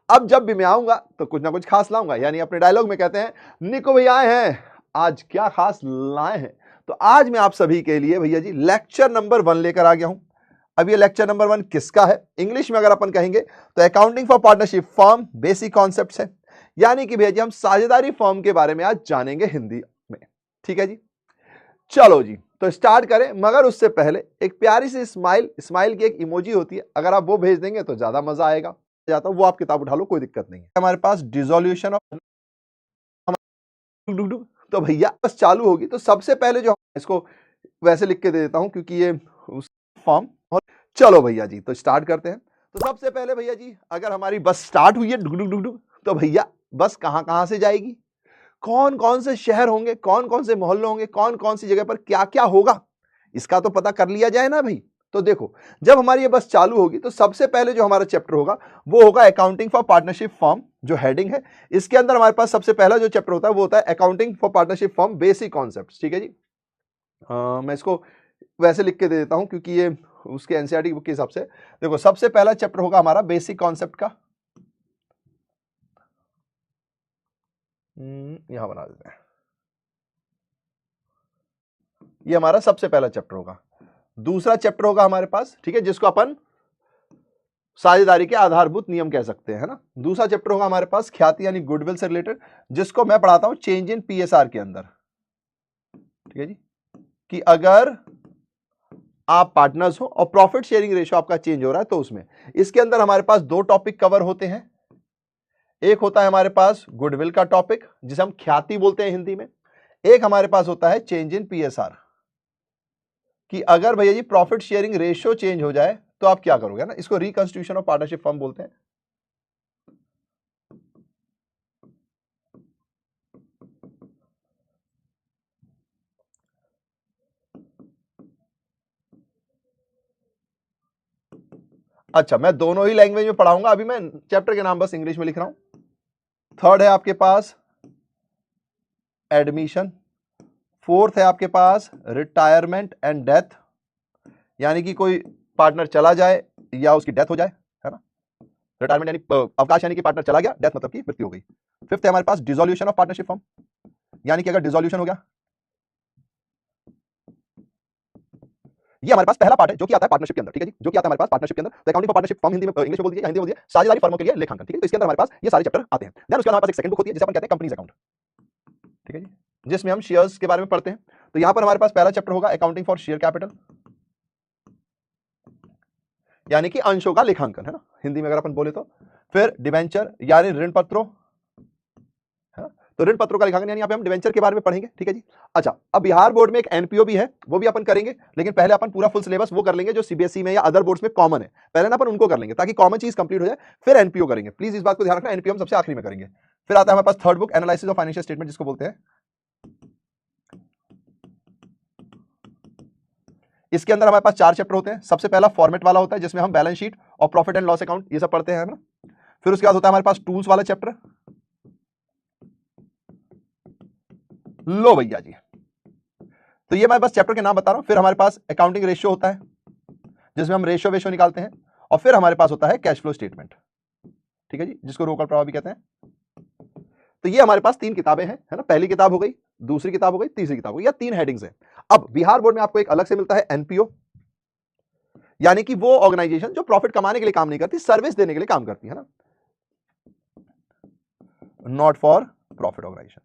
अब जब भी मैं आऊंगा तो कुछ ना कुछ खास लाऊंगा, यानी अपने डायलॉग में कहते हैं निको भैया आए हैं, आज क्या खास लाए हैं। तो आज मैं आप सभी के लिए भैया जी लेक्चर नंबर 1 लेकर आ गया हूं। अब ये लेक्चर नंबर 1 किसका है? इंग्लिश में अगर अपन कहेंगे तो accounting for partnership firm basic concepts है, यानी कि भैया जी हम साझेदारी फर्म के बारे में आज जानेंगे हिंदी में। ठीक है जी, चलो जी तो स्टार्ट करें, मगर उससे पहले एक प्यारी सी स्माइल की एक इमोजी होती है, अगर आप वो भेज देंगे तो ज्यादा मजा आएगा। जाता हूं, वो आप किताब उठा लो, कोई दिक्कत नहीं है। हमारे पास डिसोल्यूशन ऑफ, तो भैया बस चालू होगी तो सबसे पहले जो इसको वैसे लिख के दे देता हूं क्योंकि ये फॉर्म। और चलो भैया जी तो स्टार्ट करते हैं। तो सबसे पहले भैया जी अगर हमारी बस स्टार्ट हुई है तो भैया बस कहां कहां से जाएगी, कौन कौन से शहर होंगे, कौन कौन से मोहल्ले होंगे, कौन कौन सी जगह पर क्या क्या होगा, इसका तो पता कर लिया जाए ना भाई। तो देखो जब हमारी ये बस चालू होगी तो सबसे पहले जो हमारा चैप्टर होगा वो होगा अकाउंटिंग फॉर पार्टनरशिप फर्म, जो हेडिंग है। इसके अंदर हमारे पास सबसे पहला जो चैप्टर होता है वो होता है accounting for partnership firm basic concepts. ठीक है जी, मैं इसको वैसे लिख के दे देता हूं क्योंकि ये उसके एनसीईआरटी बुक के हिसाब से। देखो सबसे पहला चैप्टर होगा हमारा बेसिक कॉन्सेप्ट का, यहां बना देते हैं, ये हमारा सबसे पहला चैप्टर होगा। दूसरा चैप्टर होगा हमारे पास, ठीक है, जिसको अपन साझेदारी के आधारभूत नियम कह सकते हैं, है ना। दूसरा चैप्टर होगा हमारे पास ख्याति यानी गुडविल से रिलेटेड, जिसको मैं पढ़ाता हूं चेंज इन पीएसआर के अंदर। ठीक है जी, कि अगर आप पार्टनर्स हो और प्रॉफिट शेयरिंग रेशियो आपका चेंज हो रहा है तो उसमें, इसके अंदर हमारे पास 2 टॉपिक कवर होते हैं। एक होता है हमारे पास गुडविल का टॉपिक जिसे हम ख्याति बोलते हैं हिंदी में, एक हमारे पास होता है चेंज इन पीएसआर, कि अगर भैया जी प्रॉफिट शेयरिंग रेशियो चेंज हो जाए तो आप क्या करोगे ना। इसको रिकंस्टिट्यूशन ऑफ पार्टनरशिप फर्म बोलते हैं। अच्छा, मैं दोनों ही लैंग्वेज में पढ़ाऊंगा, अभी मैं चैप्टर के नाम बस इंग्लिश में लिख रहा हूं। थर्ड है आपके पास एडमिशन, फोर्थ है आपके पास रिटायरमेंट एंड डेथ, यानी कि कोई पार्टनर चला जाए या उसकी डेथ हो जाए, है ना। रिटायरमेंट यानी अवकाश, यानी कि पार्टनर चला गया, डेथ मतलब की मृत्यु हो गई। फिफ्थ है हमारे पास डिसोल्यूशन ऑफ पार्टनरशिप फर्म, यानी कि अगर डिसोल्यूशन हो गया, ये हमारे पास पहला पार्ट है जो कि आता है पार्टनरशिप के अंदर। ठीक है जी, जो कि आता है हमारे पास पार्टनरशिप के अंदर। तो accounting for partnership firm Hindi में, इंग्लिश में बोल दीजिए, हिंदी में बोल दीजिए, साझेदारी फर्मों के लिए लेखांकन। ठीक है, तो इसके अंदर हमारे पास ये सारे चैप्टर आते हैं। देन उसके बाद हमारे पास एक सेकंड बुक होती है जिसे अपन कहते हैं कंपनीज अकाउंट। ठीक है जी, जिसमें हम शेयर्स के बारे में पढ़ते हैं। तो यहां पर हमारे पास पहला चैप्टर होगा अकाउंटिंग फॉर शेयर कैपिटल, यानी कि अंशों का लेखांकन, है ना, हिंदी में अगर अपन बोले तो। फिर डिबेंचर यानी ऋण पत्रों, तो ऋण पत्रों का लेखांकन यानी यहाँ पे हम डिवेंचर के बारे में पढ़ेंगे। ठीक है जी। अच्छा, अब बिहार बोर्ड में एक एनपीओ भी है, वो भी अपन करेंगे, लेकिन पहले अपन पूरा फुल सिलेबस वो कर लेंगे जो सीबीएसई में या अदर बोर्ड्स में कॉमन है। पहले ना अपन उनको कर लेंगे ताकि कॉमन चीज कंप्लीट हो जाए, फिर एनपीओ करेंगे। प्लीज इस बात को ध्यान रखना, एनपीओ हम सबसे आखिरी में करेंगे। फिर आता है हमारे पास third book analysis of financial statement, जिसको बोलते हैं। इसके अंदर हमारे पास 4 चैप्टर होते हैं। सबसे पहला फॉर्मेट वाला होता है जिसमें हम बैलेंस शीट और प्रॉफिट एंड लॉस अकाउंट ये सब पढ़ते हैं ना। फिर उसके बाद होता है हमारे पास टूल्स वाला चैप्टर। लो भैया जी, तो ये मैं बस चैप्टर के नाम बता रहा हूं। फिर हमारे पास अकाउंटिंग रेशियो होता है जिसमें हम रेशियो वेशियो निकालते हैं, और फिर हमारे पास होता है कैश फ्लो स्टेटमेंट। ठीक है जी, जिसको रोकड़ प्रवाह भी कहते हैं। तो ये हमारे पास 3 किताबें हैं, है ना। पहली किताब हो गई, दूसरी किताब हो गई, तीसरी किताब हो गई, या 3 हेडिंग्स हैं। अब बिहार बोर्ड में आपको एक अलग से मिलता है एनपीओ, यानी कि वो ऑर्गेनाइजेशन जो प्रॉफिट कमाने के लिए काम नहीं करती, सर्विस देने के लिए काम करती है ना, नॉट फॉर प्रॉफिट ऑर्गेनाइजेशन।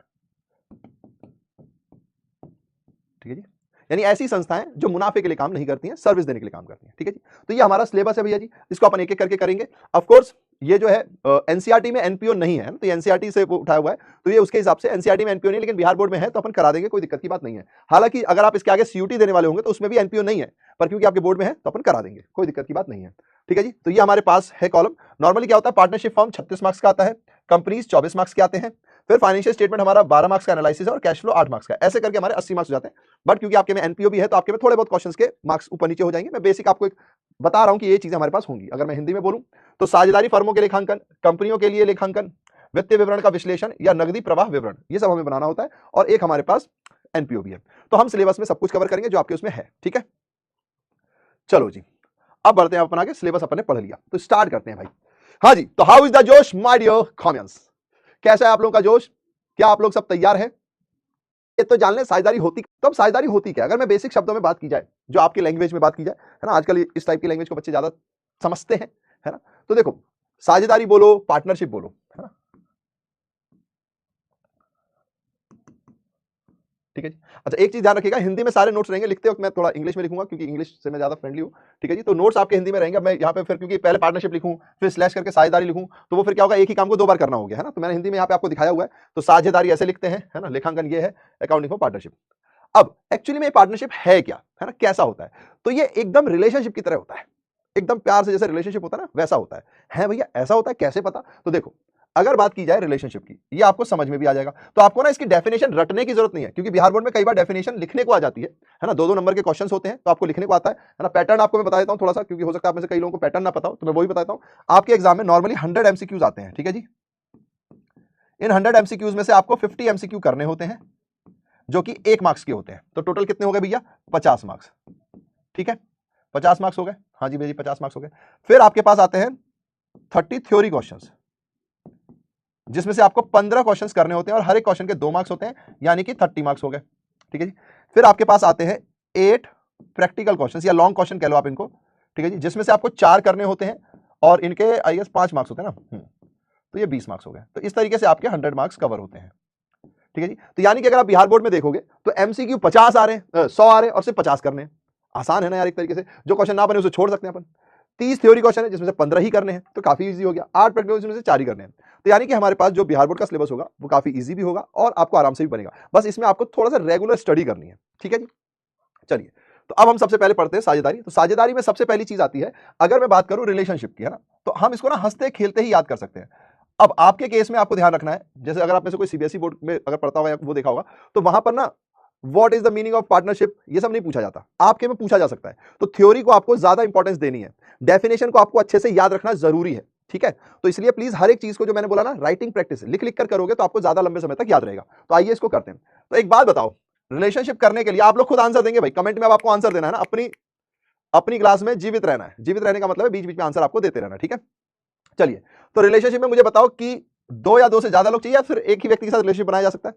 ठीक है जी, यानी ऐसी संस्थाएं जो मुनाफे के लिए काम नहीं करती हैं, सर्विस देने के लिए काम करती हैं। ठीक है जी, तो ये हमारा सिलेबस है भैया जी, इसको अपन एक एक करके करेंगे। ऑफ कोर्स ये जो है एनसीईआरटी में एनपीओ नहीं है, तो एनसीईआरटी से वो उठाया हुआ है, तो ये उसके हिसाब से एनसीईआरटी में एनपीओ नहीं, लेकिन बिहार बोर्ड में है तो अपन करा देंगे, कोई दिक्कत की बात नहीं है। हालांकि अगर आप इसके आगे सीयूटी देने वाले होंगे तो उसमें भी एनपीओ नहीं है, पर क्योंकि आपके बोर्ड में है तो अपन करा देंगे, कोई दिक्कत की बात नहीं है। ठीक है जी, तो ये हमारे पास है कॉलम। नॉर्मली क्या होता है, पार्टनरशिप फॉर्म 36 मार्क्स का आता है, कंपनीज 24 मार्क्स के आते हैं, फिर फाइनेंशियल स्टेटमेंट हमारा 12 मार्क्स का एनालिसिस है, और कैश फ्लो 8 मार्क्स का, ऐसे करके हमारे 80 मार्क्स हो जाते हैं। बट क्योंकि आपके में एनपीओ भी है तो आपके में थोड़े बहुत क्वेश्चंस के मार्क्स ऊपर नीचे हो जाएंगे। मैं बेसिक आपको एक बता रहा हूं कि ये चीजें हमारे पास होंगी। अगर मैं हिंदी में बोलूं तो साझेदारी फर्मों के लेखांकन, कंपनियों के लिए लेखांकन, वित्तीय विवरण का विश्लेषण या नगदी प्रवाह विवरण, ये सब हमें बनाना होता है, और एक हमारे पास एनपीओ भी है। तो हम सिलेबस में सब कुछ कवर करेंगे जो आपके उसमें है। ठीक है, चलो जी, अब बढ़ते हैं अपन आगे। सिलेबस अपन ने पढ़ लिया तो स्टार्ट करते हैं भाई। हाँ जी, तो हाउ इज द जोश माय डियर कॉमियंस, कैसा है आप लोगों का जोश? क्या आप लोग सब तैयार हैं? ये तो जान लें साझेदारी होती, तो अब साझेदारी होती क्या? अगर मैं बेसिक शब्दों में बात की जाए, जो आपकी लैंग्वेज में बात की जाए, है ना, आजकल इस टाइप की लैंग्वेज को बच्चे ज्यादा समझते हैं, है ना, तो देखो साझेदारी बोलो, पार्टनरशिप बोलो, है ना, ठीक है जी। अच्छा एक चीज ध्यान रखिएगा, हिंदी में सारे नोट्स रहेंगे, लिखते वक्त मैं थोड़ा इंग्लिश में लिखूंगा क्योंकि इंग्लिश से मैं ज्यादा फ्रेंडली हूँ, ठीक है जी। तो नोट्स आपके हिंदी में रहेंगे। मैं यहाँ पे फिर क्योंकि पहले पार्टनरशिप लिखूं फिर स्लैश करके साझेदारी लिखूं तो वो फिर क्या होगा, एक ही काम को दो बार करना हो गया, है ना। तो मैंने हिंदी में यहाँ पे आपको दिखाया हुआ है। तो साझेदारी ऐसे लिखते हैं, है ना, लेखांकन ये है, अकाउंटिंग फॉर पार्टनरशिप। अब एक्चुअली में पार्टनरशिप है क्या, है ना, कैसा होता है? तो ये एकदम रिलेशनशिप की तरह होता है, एकदम प्यार से जैसे रिलेशनशिप होता है ना वैसा होता है भैया, ऐसा होता है, कैसे पता? तो देखो अगर बात की जाए रिलेशनशिप की, ये आपको समझ में भी आ जाएगा। तो आपको ना इसकी डेफिनेशन रटने की जरूरत नहीं है, क्योंकि बिहार बोर्ड में कई बार डेफिनेशन लिखने को आ जाती है ना, दो नंबर के क्वेश्चंस होते हैं तो आपको लिखने को आता है ना। पैटर्न आपको मैं बता देता हूं थोड़ा सा, क्योंकि हो सकता है आप में से कई लोगों को पैटर्न ना पता हो, तो मैं वही बताता हूं। आपके एग्जाम में नॉर्मली 100 एमसीक्यूज आते हैं, ठीक है जी। इन 100 एमसीक्यूज में से आपको 50 एमसीक्यू करने होते हैं, जो कि 1 मार्क्स के होते हैं। तो टोटल कितने हो गए भैया? 50 मार्क्स, ठीक है, 50 मार्क्स हो गए। हाँ जी भैया 50 मार्क्स हो गए। फिर आपके पास आते हैं 30 थ्योरी क्वेश्चंस, जिसमें से आपको 15 क्वेश्चंस करने होते हैं और हर एक क्वेश्चन के 2 मार्क्स होते हैं, यानी कि 30 मार्क्स हो गए, ठीक है जी। फिर आपके पास आते हैं 8 प्रैक्टिकल क्वेश्चंस या लॉन्ग क्वेश्चन कह लो आप इनको, ठीक है जी, जिसमें से आपको 4 करने होते हैं और इनके आई गेस 5 मार्क्स होते हैं ना, तो ये 20 मार्क्स हो गए। तो इस तरीके से आपके 100 मार्क्स कवर होते हैं, ठीक है जी। तो यानी कि अगर आप बिहार बोर्ड में देखोगे तो एमसीक्यू 50 आ रहे हैं, 100 आ रहे हैं और सिर्फ 50 करने हैं। आसान है ना यार, एक तरीके से जो क्वेश्चन ना बने उसे छोड़ सकते हैं अपन। 30 थ्योरी क्वेश्चन है जिसमें से 15 ही करने हैं, तो काफी इजी हो गया। 8 प्रैक्टिकल जिसमें से 4 ही करने हैं। तो यानी कि हमारे पास जो बिहार बोर्ड का सिलेबस होगा वो काफी इजी भी होगा और आपको आराम से भी बनेगा। बस इसमें आपको थोड़ा सा रेगुलर स्टडी करनी है, ठीक है जी। चलिए तो अब हम सबसे पहले पढ़ते हैं साझेदारी। तो साझेदारी में सबसे पहली चीज आती है, अगर मैं बात करूं रिलेशनशिप की, है ना, तो हम इसको ना हंसते खेलते ही याद कर सकते हैं। अब आपके केस में आपको ध्यान रखना है, जैसे अगर आप में से कोई सीबीएसई बोर्ड में अगर पढ़ता होगा या वो देखा होगा, तो वहां पर ना what is the meaning of partnership ये सब नहीं पूछा जाता, आपके में पूछा जा सकता है। तो थ्योरी को आपको ज्यादा इंपॉर्टेंस देनी है, डेफिनेशन को आपको अच्छे से याद रखना जरूरी है, ठीक है। तो इसलिए प्लीज हर एक चीज को जो मैंने बोला ना, राइटिंग प्रैक्टिस लिख लिख कर करोगे तो आपको ज्यादा लंबे समय तक याद रहेगा। तो आइए इसको करते हैं। तो एक बात बताओ, रिलेशनशिप करने के लिए आप लोग खुद आंसर देंगे भाई, कमेंट में अब आपको आंसर देना है ना, अपनी अपनी क्लास में जीवित रहना है। जीवित रहने का मतलब है बीच बीच में आंसर आपको देते रहना, ठीक है। चलिए तो रिलेशनशिप में मुझे बताओ कि 2 या 2 से ज्यादा लोग चाहिए या फिर एक ही व्यक्ति के साथ रिलेशनशिप बनाया जा सकता है?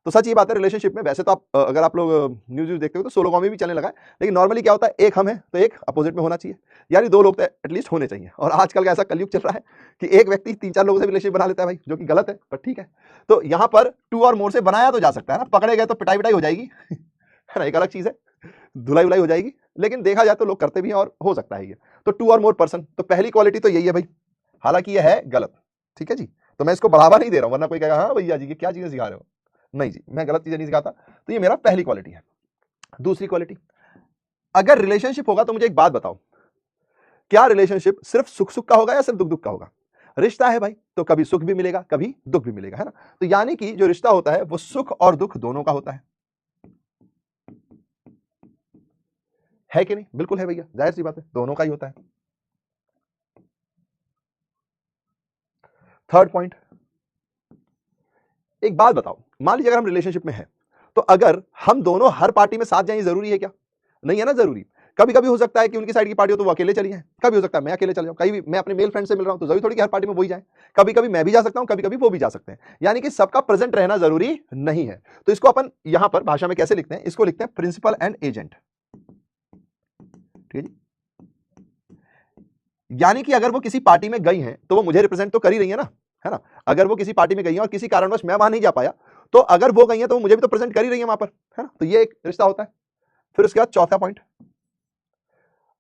तो सच ये बात है, रिलेशनशिप में वैसे तो आप अगर आप लोग न्यूज देखते हो तो सोलोगॉमी भी चलने लगा है, लेकिन नॉर्मली क्या होता है, एक हम है तो एक अपोजिट में होना चाहिए, यानी 2 लोग तो एटलीस्ट होने चाहिए। और आजकल का ऐसा कलयुग चल रहा है कि एक व्यक्ति 3-4 लोगों से रिलेशनशिप बना लेता है भाई, जो कि गलत है, पर ठीक है। तो यहाँ पर 2 और मोर से बनाया तो जा सकता है ना, पकड़े गए तो पिटाई पिटाई हो जाएगी है ना, एक अलग चीज है, धुलाई उलाई हो जाएगी, लेकिन देखा जाए तो लोग करते भी हैं और हो सकता है ये। तो 2 और मोर पर्सन, तो पहली क्वालिटी तो यही है भाई, हालांकि ये है गलत, ठीक है जी। तो मैं इसको बढ़ावा नहीं दे रहा हूं, वरना कोई कहेगा हाँ भैया जी ये क्या चीजें सिखा रहे हो। नहीं जी, मैं गलत चीजें नहीं सिखाता। तो ये मेरा पहली क्वालिटी है। दूसरी क्वालिटी, अगर रिलेशनशिप होगा तो मुझे एक बात बताओ, क्या रिलेशनशिप सिर्फ सुख सुख का होगा या सिर्फ दुख दुख का होगा? रिश्ता है भाई तो कभी सुख भी मिलेगा कभी दुख भी मिलेगा, है ना। तो यानी कि जो रिश्ता होता है वो सुख और दुख दोनों का होता है कि नहीं? बिल्कुल है भैया, जाहिर सी बात है, दोनों का ही होता है। थर्ड पॉइंट, एक बात बताओ, मान लीजिए अगर हम रिलेशनशिप में हैं तो अगर हम दोनों हर पार्टी में साथ जाएं जरूरी है क्या? नहीं है ना जरूरी। कभी कभी हो सकता है कि उनकी साइड की पार्टी हो तो वो अकेले चली जाए, कभी हो सकता है मैं अकेले चले जाऊं, कहीं भी मैं अपने मेल फ्रेंड से मिल रहा हूं तो जरूरी थोड़ी कि हर पार्टी में वही जाए, कभी कभी मैं भी जा सकता हूं, कभी कभी वो भी जा सकते हैं, यानी कि सबका प्रेजेंट रहना जरूरी नहीं है। तो इसको अपन यहां पर भाषा में कैसे लिखते हैं, इसको लिखते हैं प्रिंसिपल एंड एजेंट, ठीक है जी। यानी कि अगर वो किसी पार्टी में गई हैं तो वो मुझे रिप्रेजेंट तो कर ही रही है ना। अगर वो किसी पार्टी में गई हैं और किसी कारणवश मैं वहां नहीं जा पाया तो अगर वो गई हैं तो वो मुझे भी तो प्रेजेंट कर ही रही है वहां पर, है ना। तो ये एक रिश्ता होता है। फिर उसके बाद चौथा पॉइंट,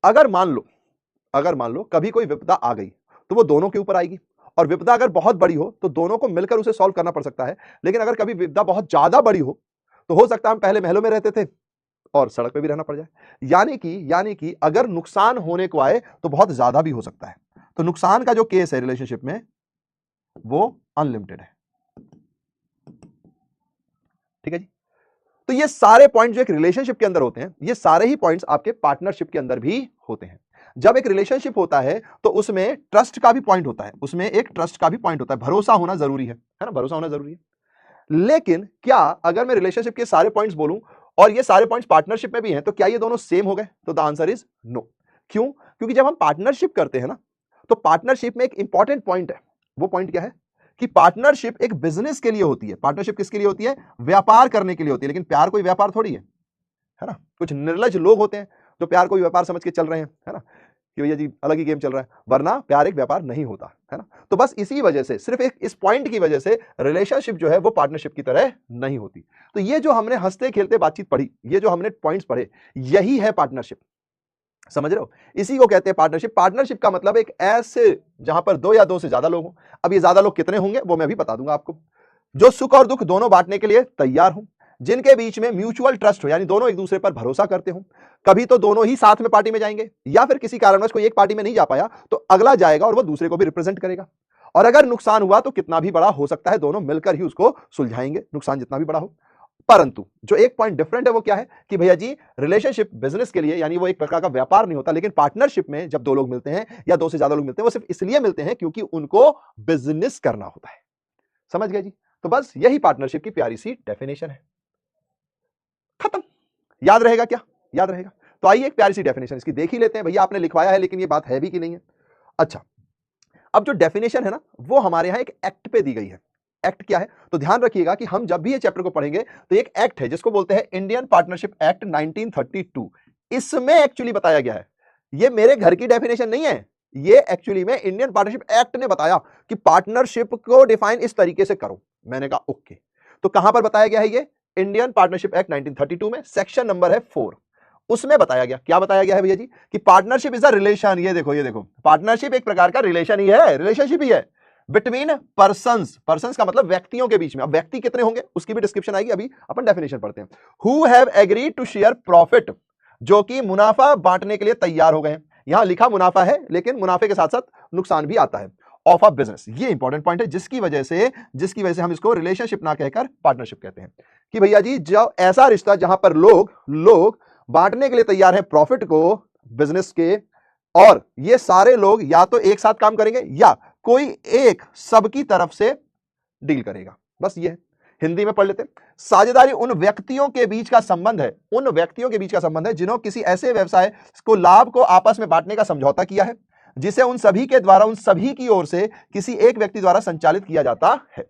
अगर मान लो कभी कोई विपदा आ गई तो वो दोनों के ऊपर आएगी, और विपदा अगर बहुत बड़ी हो तो दोनों को मिलकर उसे सॉल्व करना पड़ सकता है। लेकिन अगर कभी विपदा बहुत ज्यादा बड़ी हो सकता है हम पहले महलों में रहते थे और सड़क पे भी रहना पड़ जाए। यानी कि अगर नुकसान होने को आए तो बहुत ज्यादा भी हो सकता है। तो नुकसान का जो केस है रिलेशनशिप में वो अनलिमिटेड है, ठीक है जी। तो ये सारे पॉइंट जो एक रिलेशनशिप के अंदर होते हैं, ये सारे ही पॉइंट्स आपके पार्टनरशिप के अंदर भी होते हैं। जब एक रिलेशनशिप होता है तो उसमें ट्रस्ट का भी पॉइंट होता है, उसमें एक ट्रस्ट का भी पॉइंट होता है, भरोसा होना जरूरी है ना, भरोसा होना जरूरी है। लेकिन क्या अगर मैं रिलेशनशिप के सारे पॉइंट्स बोलूं और ये सारे पॉइंट्स पार्टनरशिप में भी हैं तो क्या ये दोनों सेम हो गए? तो द आंसर इज नो। क्यों? क्योंकि जब हम पार्टनरशिप करते हैं ना तो पार्टनरशिप में एक इंपॉर्टेंट पॉइंट है, वो पॉइंट क्या है कि पार्टनरशिप एक बिजनेस के लिए होती है। पार्टनरशिप किसके लिए होती है? व्यापार करने के लिए होती है। लेकिन प्यार कोई व्यापार थोड़ी है ना। कुछ निर्लज लोग होते हैं जो प्यार को व्यापार समझ के चल रहे हैं, है ना, कि भैया जी अलग ही गेम चल रहा है, वरना प्यार एक व्यापार नहीं होता, है ना। तो बस इसी वजह से, सिर्फ एक इस पॉइंट की वजह से रिलेशनशिप जो है वो पार्टनरशिप की तरह नहीं होती। तो ये जो हमने हंसते खेलते बातचीत पढ़ी, ये जो हमने पॉइंट्स पढ़े, यही है पार्टनरशिप। समझ रहे हो? इसी को कहते हैं पार्टनरशिप। पार्टनरशिप का मतलब एक ऐसे जहां पर दो या दो से ज्यादा लोग हों। अब ये ज्यादा लोग कितने होंगे वो मैं भी बता दूंगा आपको। जो सुख और दुख दोनों बांटने के लिए तैयार हों, जिनके बीच में म्यूचुअल ट्रस्ट हो, यानी दोनों एक दूसरे पर भरोसा करते हो। कभी तो दोनों ही साथ में पार्टी में जाएंगे, या फिर किसी कारणवश कोई एक पार्टी में नहीं जा पाया तो अगला जाएगा और वो दूसरे को भी रिप्रेजेंट करेगा। और अगर नुकसान हुआ तो कितना भी बड़ा हो सकता है, दोनों मिलकर ही उसको सुलझाएंगे, नुकसान जितना भी बड़ा हो। परंतु जो एक पॉइंट डिफरेंट है वो क्या है कि भैया जी रिलेशनशिप बिजनेस के लिए, यानी वो एक प्रकार का व्यापार नहीं होता। लेकिन पार्टनरशिप में जब दो लोग मिलते हैं या दो से ज्यादा लोग मिलते हैं, वो सिर्फ इसलिए मिलते हैं क्योंकि उनको बिजनेस करना होता है। समझ गए जी? तो बस यही पार्टनरशिप की प्यारी सी डेफिनेशन है। खत्म। याद रहेगा क्या? याद रहेगा। तो आइए एक प्यारी सी डेफिनेशन इसकी देख ही लेते हैं। भैया आपने लिखवाया है, लेकिन ये बात है भी कि नहीं है? अच्छा, अब जो डेफिनेशन है ना, वो हमारे यहां एक एक्ट पे दी गई है। एक्ट क्या है? तो ध्यान रखिएगा कि हम जब भी ये चैप्टर को पढ़ेंगे तो एक एक्ट है जिसको बोलते हैं इंडियन पार्टनरशिप एक्ट 1932। इसमें एक्चुअली बताया गया है, ये मेरे घर की डेफिनेशन नहीं है, ये एक्चुअली में इंडियन पार्टनरशिप एक्ट ने बताया कि पार्टनरशिप को डिफाइन इस तरीके से करो। मैंने कहा ओके। तो कहां पर बताया गया है? ये इंडियन पार्टनरशिप एक्ट 1932 में सेक्शन नंबर है 4। उसमें बताया गया, क्या बताया गया है भैया जी, कि पार्टनरशिप इज अ रिलेशन। ये देखो, ये देखो, पार्टनरशिप एक प्रकार का रिलेशन ही है, रिलेशनशिप ही है बिटवीन पर्संस। पर्संस का मतलब व्यक्तियों के बीच में। अब व्यक्ति कितने होंगे उसकी भी डिस्क्रिप्शन आएगी, अभी अपन डेफिनेशन पढ़ते हैं। Who have agreed to share profit, जो कि मुनाफा बांटने के लिए तैयार हो गए हैं। यहां लिखा मुनाफा है, लेकिन मुनाफे के साथ साथ नुकसान भी आता है ऑफ अ बिजनेस। ये इंपॉर्टेंट पॉइंट है, जिसकी वजह से हम इसको रिलेशनशिप ना कहकर पार्टनरशिप कहते हैं। कि भैया जी जो ऐसा रिश्ता जहां पर लोग बांटने के लिए तैयार है प्रॉफिट को बिजनेस के, और ये सारे लोग या तो एक साथ काम करेंगे या कोई एक सबकी तरफ से डील करेगा। बस ये हिंदी में पढ़ लेते हैं। साझेदारी उन व्यक्तियों के बीच का संबंध है, उन व्यक्तियों के बीच का संबंध है जिन्होंने किसी ऐसे व्यवसाय को लाभ को आपस में बांटने का समझौता किया है, जिसे उन सभी के द्वारा, उन सभी की ओर से किसी एक व्यक्ति द्वारा संचालित किया जाता है।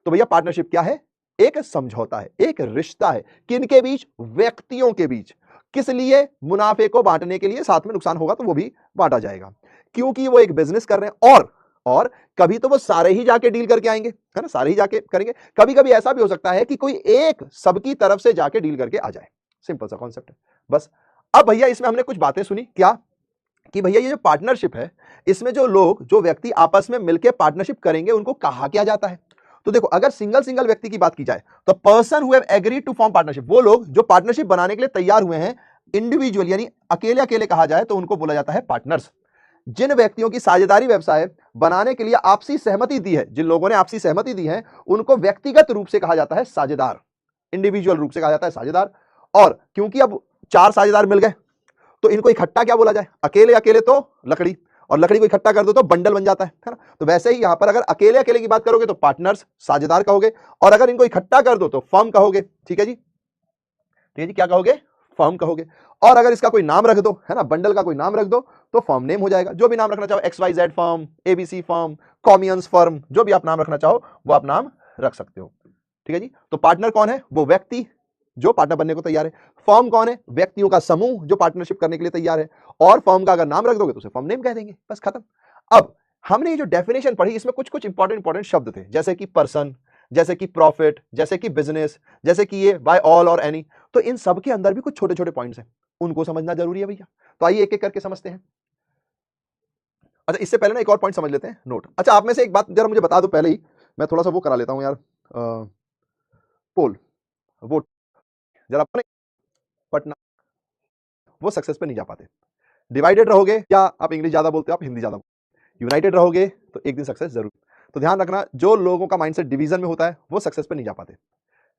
तो भैया पार्टनरशिप क्या है? एक समझौता है, एक रिश्ता है। किनके बीच? व्यक्तियों के बीच। किस लिए? मुनाफे को बांटने के लिए। साथ में नुकसान होगा तो वो भी बांटा जाएगा, क्योंकि वो एक बिजनेस कर रहे हैं। और कभी तो वो सारे ही जाके डील करके आएंगे, है ना, सारे ही जाके करेंगे। कभी कभी ऐसा भी हो सकता है कि कोई एक सबकी तरफ से जाके डील करके आ जाए। सिंपल सा कॉन्सेप्ट है बस। अब भैया इसमें हमने कुछ बातें सुनी, क्या कि भैया ये जो पार्टनरशिप है, इसमें जो व्यक्ति आपस में मिलकर पार्टनरशिप करेंगे उनको कहा क्या जाता है? तो देखो, अगर सिंगल व्यक्ति की बात की जाए तो person who have agreed to form partnership, वो लोग जो पार्टनरशिप बनाने के लिए तैयार हुए हैं, इंडिविजुअल यानी अकेले अकेले कहा जाए तो उनको बोला जाता है पार्टनर्स। जिन व्यक्तियों की साझेदारी व्यवसाय बनाने के लिए आपसी सहमति दी है, जिन लोगों ने आपसी सहमति दी है, उनको व्यक्तिगत रूप से कहा जाता है साझेदार, इंडिविजुअल रूप से कहा जाता है साझेदार। और क्योंकि अब 4 साझेदार मिल गए तो इनको इकट्ठा क्या बोला जाए? अकेले अकेले तो लकड़ी, और लकड़ी को इकट्ठा कर दो तो बंडल बन जाता है ना। तो वैसे ही यहां पर अगर अकेले अकेले की बात करोगे तो पार्टनर्स, साझेदार कहोगे, और अगर इनको इकट्ठा कर दो तो फर्म कहोगे। ठीक है जी, ठीक है जी, क्या कहोगे? फर्म कहोगे। और अगर इसका कोई नाम रख दो, है ना, बंडल का कोई नाम रख दो तो फर्म नेम हो जाएगा। जो भी नाम रखना चाहो, XYZ फर्म, ABC फर्म, कॉमियंस फर्म, जो भी आप नाम रखना चाहो वो आप नाम रख सकते हो। ठीक है जी। तो पार्टनर कौन है? वो व्यक्ति जो पार्टनर बनने को तैयार है। फर्म कौन है? व्यक्तियों का समूह जो पार्टनरशिप करने के लिए तैयार है। और फर्म का अगर नाम रख दोगे तो उसे फर्म नेम कह देंगे, बस खत्म। अब हमने ये जो डेफिनेशन पढ़ी, इसमें कुछ इंपॉर्टेंट शब्द थे, जैसे कि पर्सन, जैसे कि प्रॉफिट, जैसे कि बिजनेस, जैसे कि ये बाय ऑल और एनी। तो इन सब के अंदर भी कुछ छोटे छोटे पॉइंट्स हैं, उनको समझना जरूरी है भैया। तो आइए एक एक करके समझते हैं। अच्छा, इससे पहले ना एक और पॉइंट समझ लेते हैं, नोट। अच्छा, आप में से एक बात जरा मुझे बता दो पहले ही, मैं थोड़ा सा वो करा लेता हूं यार, पोल वोट जरा। पटना वो सक्सेस पे नहीं जा पाते। डिवाइडेड रहोगे, क्या आप इंग्लिश ज्यादा बोलते हो, आप हिंदी ज्यादा बोलते हो। यूनाइटेड रहोगे तो एक दिन सक्सेस जरूर। तो ध्यान रखना, जो लोगों का माइंडसेट डिवीजन में होता है वो सक्सेस पे नहीं जा पाते।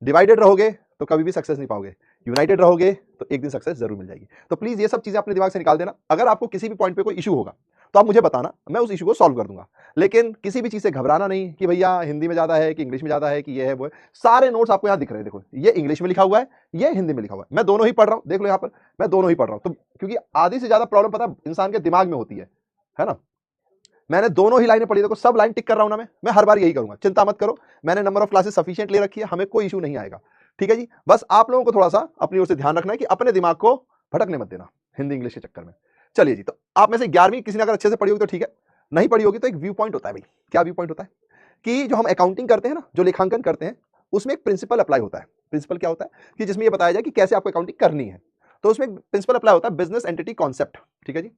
डिवाइडेड रहोगे तो कभी भी सक्सेस नहीं पाओगे, यूनाइटेड रहोगे तो एक दिन सक्सेस जरूर मिल जाएगी। तो प्लीज ये सब चीजें अपने दिमाग से निकाल देना। अगर आपको किसी भी पॉइंट पे कोई इशू होगा तो आप मुझे बताना, मैं उस इशू को सॉल्व कर दूंगा। लेकिन किसी भी चीज से घबराना नहीं कि भैया हिंदी में ज्यादा है कि इंग्लिश में ज्यादा है कि ये है वो है। सारे नोट्स आपको यहाँ दिख रहे हैं, देखो, ये इंग्लिश में लिखा हुआ है, ये हिंदी में लिखा हुआ है। मैं दोनों ही पढ़ रहा हूँ, देख लो यहाँ पर, मैं दोनों ही पढ़ रहा हूँ। तो क्योंकि आधी से ज्यादा प्रॉब्लम पता इंसान के दिमाग में होती है ना। मैंने दोनों ही लाइनें पढ़ी, देखो सब लाइन टिक कर रहा हूं ना मैं हर बार यही करूंगा, चिंता मत करो, मैंने नंबर ऑफ क्लासेस सफिशिएंट ले रखी है, हमें कोई इशू नहीं आएगा, ठीक है जी। बस आप लोगों को थोड़ा सा अपनी ओर से ध्यान रखना है कि अपने दिमाग को भटकने मत देना हिंदी इंग्लिश के चक्कर में। चलिए जी, तो आप में से 11वीं किसी ने अगर अच्छे से पढ़ी होगी तो ठीक है, नहीं पढ़ी होगी तो एक व्यू पॉइंट होता है भाई। क्या व्यू पॉइंट होता है कि जो हम अकाउंटिंग करते हैं ना, जो लेखांकन करते हैं, उसमें एक प्रिंसिपल अप्लाई होता है। प्रिंसिपल क्या होता है कि जिसमें ये बताया जाए कि कैसे आपको अकाउंटिंग करनी है, तो उसमें प्रिंसिपल अप्लाई होता है बिजनेस एंटिटी कॉन्सेप्ट, ठीक है जी,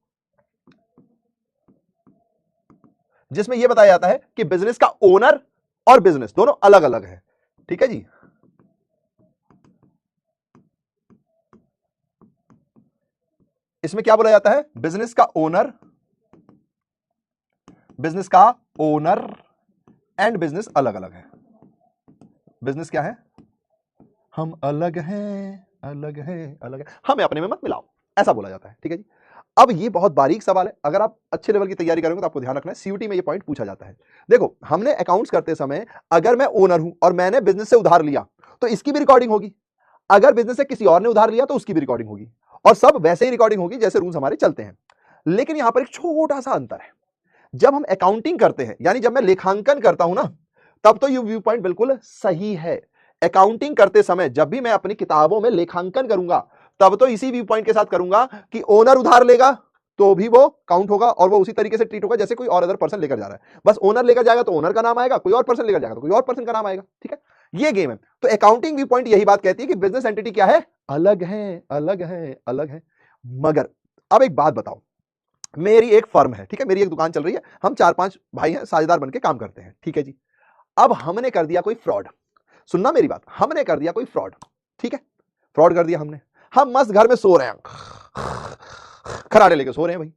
जिसमें यह बताया जाता है कि बिजनेस का ओनर और बिजनेस दोनों अलग अलग है, ठीक है जी। इसमें क्या बोला जाता है, बिजनेस का ओनर एंड बिजनेस अलग अलग है। बिजनेस क्या है, हम अलग हैं, हमें अपने में मत मिलाओ, ऐसा बोला जाता है, ठीक है जी। अब ये बहुत बारीक सवाल है, अगर आप अच्छे लेवल की तैयारी करेंगे तो आपको ध्यान रखना है, सीयूटी में ये पॉइंट पूछा जाता है। देखो, हमने अकाउंट्स करते समय अगर मैं ओनर हूं और मैंने बिजनेस से उधार लिया तो इसकी भी रिकॉर्डिंग होगी, अगर बिजनेस से किसी और ने उधार लिया तो उसकी भी रिकॉर्डिंग होगी, और सब वैसे ही रिकॉर्डिंग होगी जैसे रूल्स हमारे चलते हैं। लेकिन यहां पर एक छोटा सा अंतर है, जब हम अकाउंटिंग करते हैं, यानी जब मैं लेखांकन करता हूं ना, तब तो ये व्यू पॉइंट बिल्कुल सही है। अकाउंटिंग करते समय जब भी मैं अपनी किताबों में लेखांकन करूंगा, तब तो इसी व्यू पॉइंट के साथ करूंगा कि ओनर उधार लेगा तो भी वो काउंट होगा और वो उसी तरीके से ट्रीट होगा जैसे कोई और अदर पर्सन लेकर जा रहा है। बस ओनर लेकर जाएगा तो ओनर का नाम आएगा, कोई और पर्सन लेकर जाएगा तो कोई और पर्सन का नाम आएगा, ठीक है। ये गेम है। तो अकाउंटिंग व्यू पॉइंट यही बात कहती है कि बिजनेस एंटिटी क्या है, अलग है। मगर अब एक बात बताओ, मेरी एक फर्म है, ठीक है, मेरी एक दुकान चल रही है, हम 4-5 भाई हैं, साझेदार बनके काम करते हैं, ठीक है जी। अब हमने कर दिया कोई फ्रॉड, सुनना मेरी बात, हमने कर दिया कोई फ्रॉड, ठीक है, फ्रॉड कर दिया हमने, हम मस्त घर में सो रहे हैं, खराटे लेके सो रहे हैं भाई,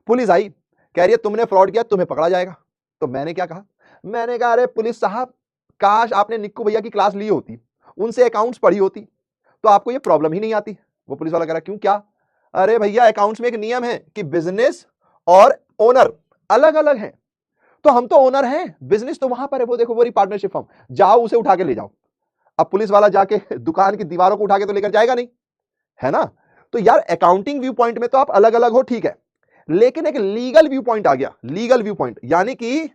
पुलिस आई, कह रही है तुमने फ्रॉड किया, तुम्हें पकड़ा जाएगा। तो मैंने क्या कहा, मैंने कहा अरे पुलिस साहब, काश आपने निक्कू भैया की क्लास ली होती, उनसे अकाउंट्स पढ़ी होती, तो आपको ये प्रॉब्लम ही नहीं आती। वो पुलिस वाला कह रहा क्यों, क्या? अरे भैया, अकाउंट्स में एक नियम है कि बिजनेस और ओनर अलग अलग हैं, तो हम तो ओनर हैं, बिजनेस तो वहां पर है, वो देखो वो पार्टनरशिप फर्म, जाओ उसे उठा के ले जाओ। अब पुलिस वाला जाके दुकान की दीवारों को उठा के तो लेकर जाएगा नहीं, है ना। तो यार अकाउंटिंग व्यू पॉइंट में तो आप अलग अलग हो, ठीक है, लेकिन एक लीगल व्यू पॉइंट आ गया, लीगल व्यू पॉइंट यानी कि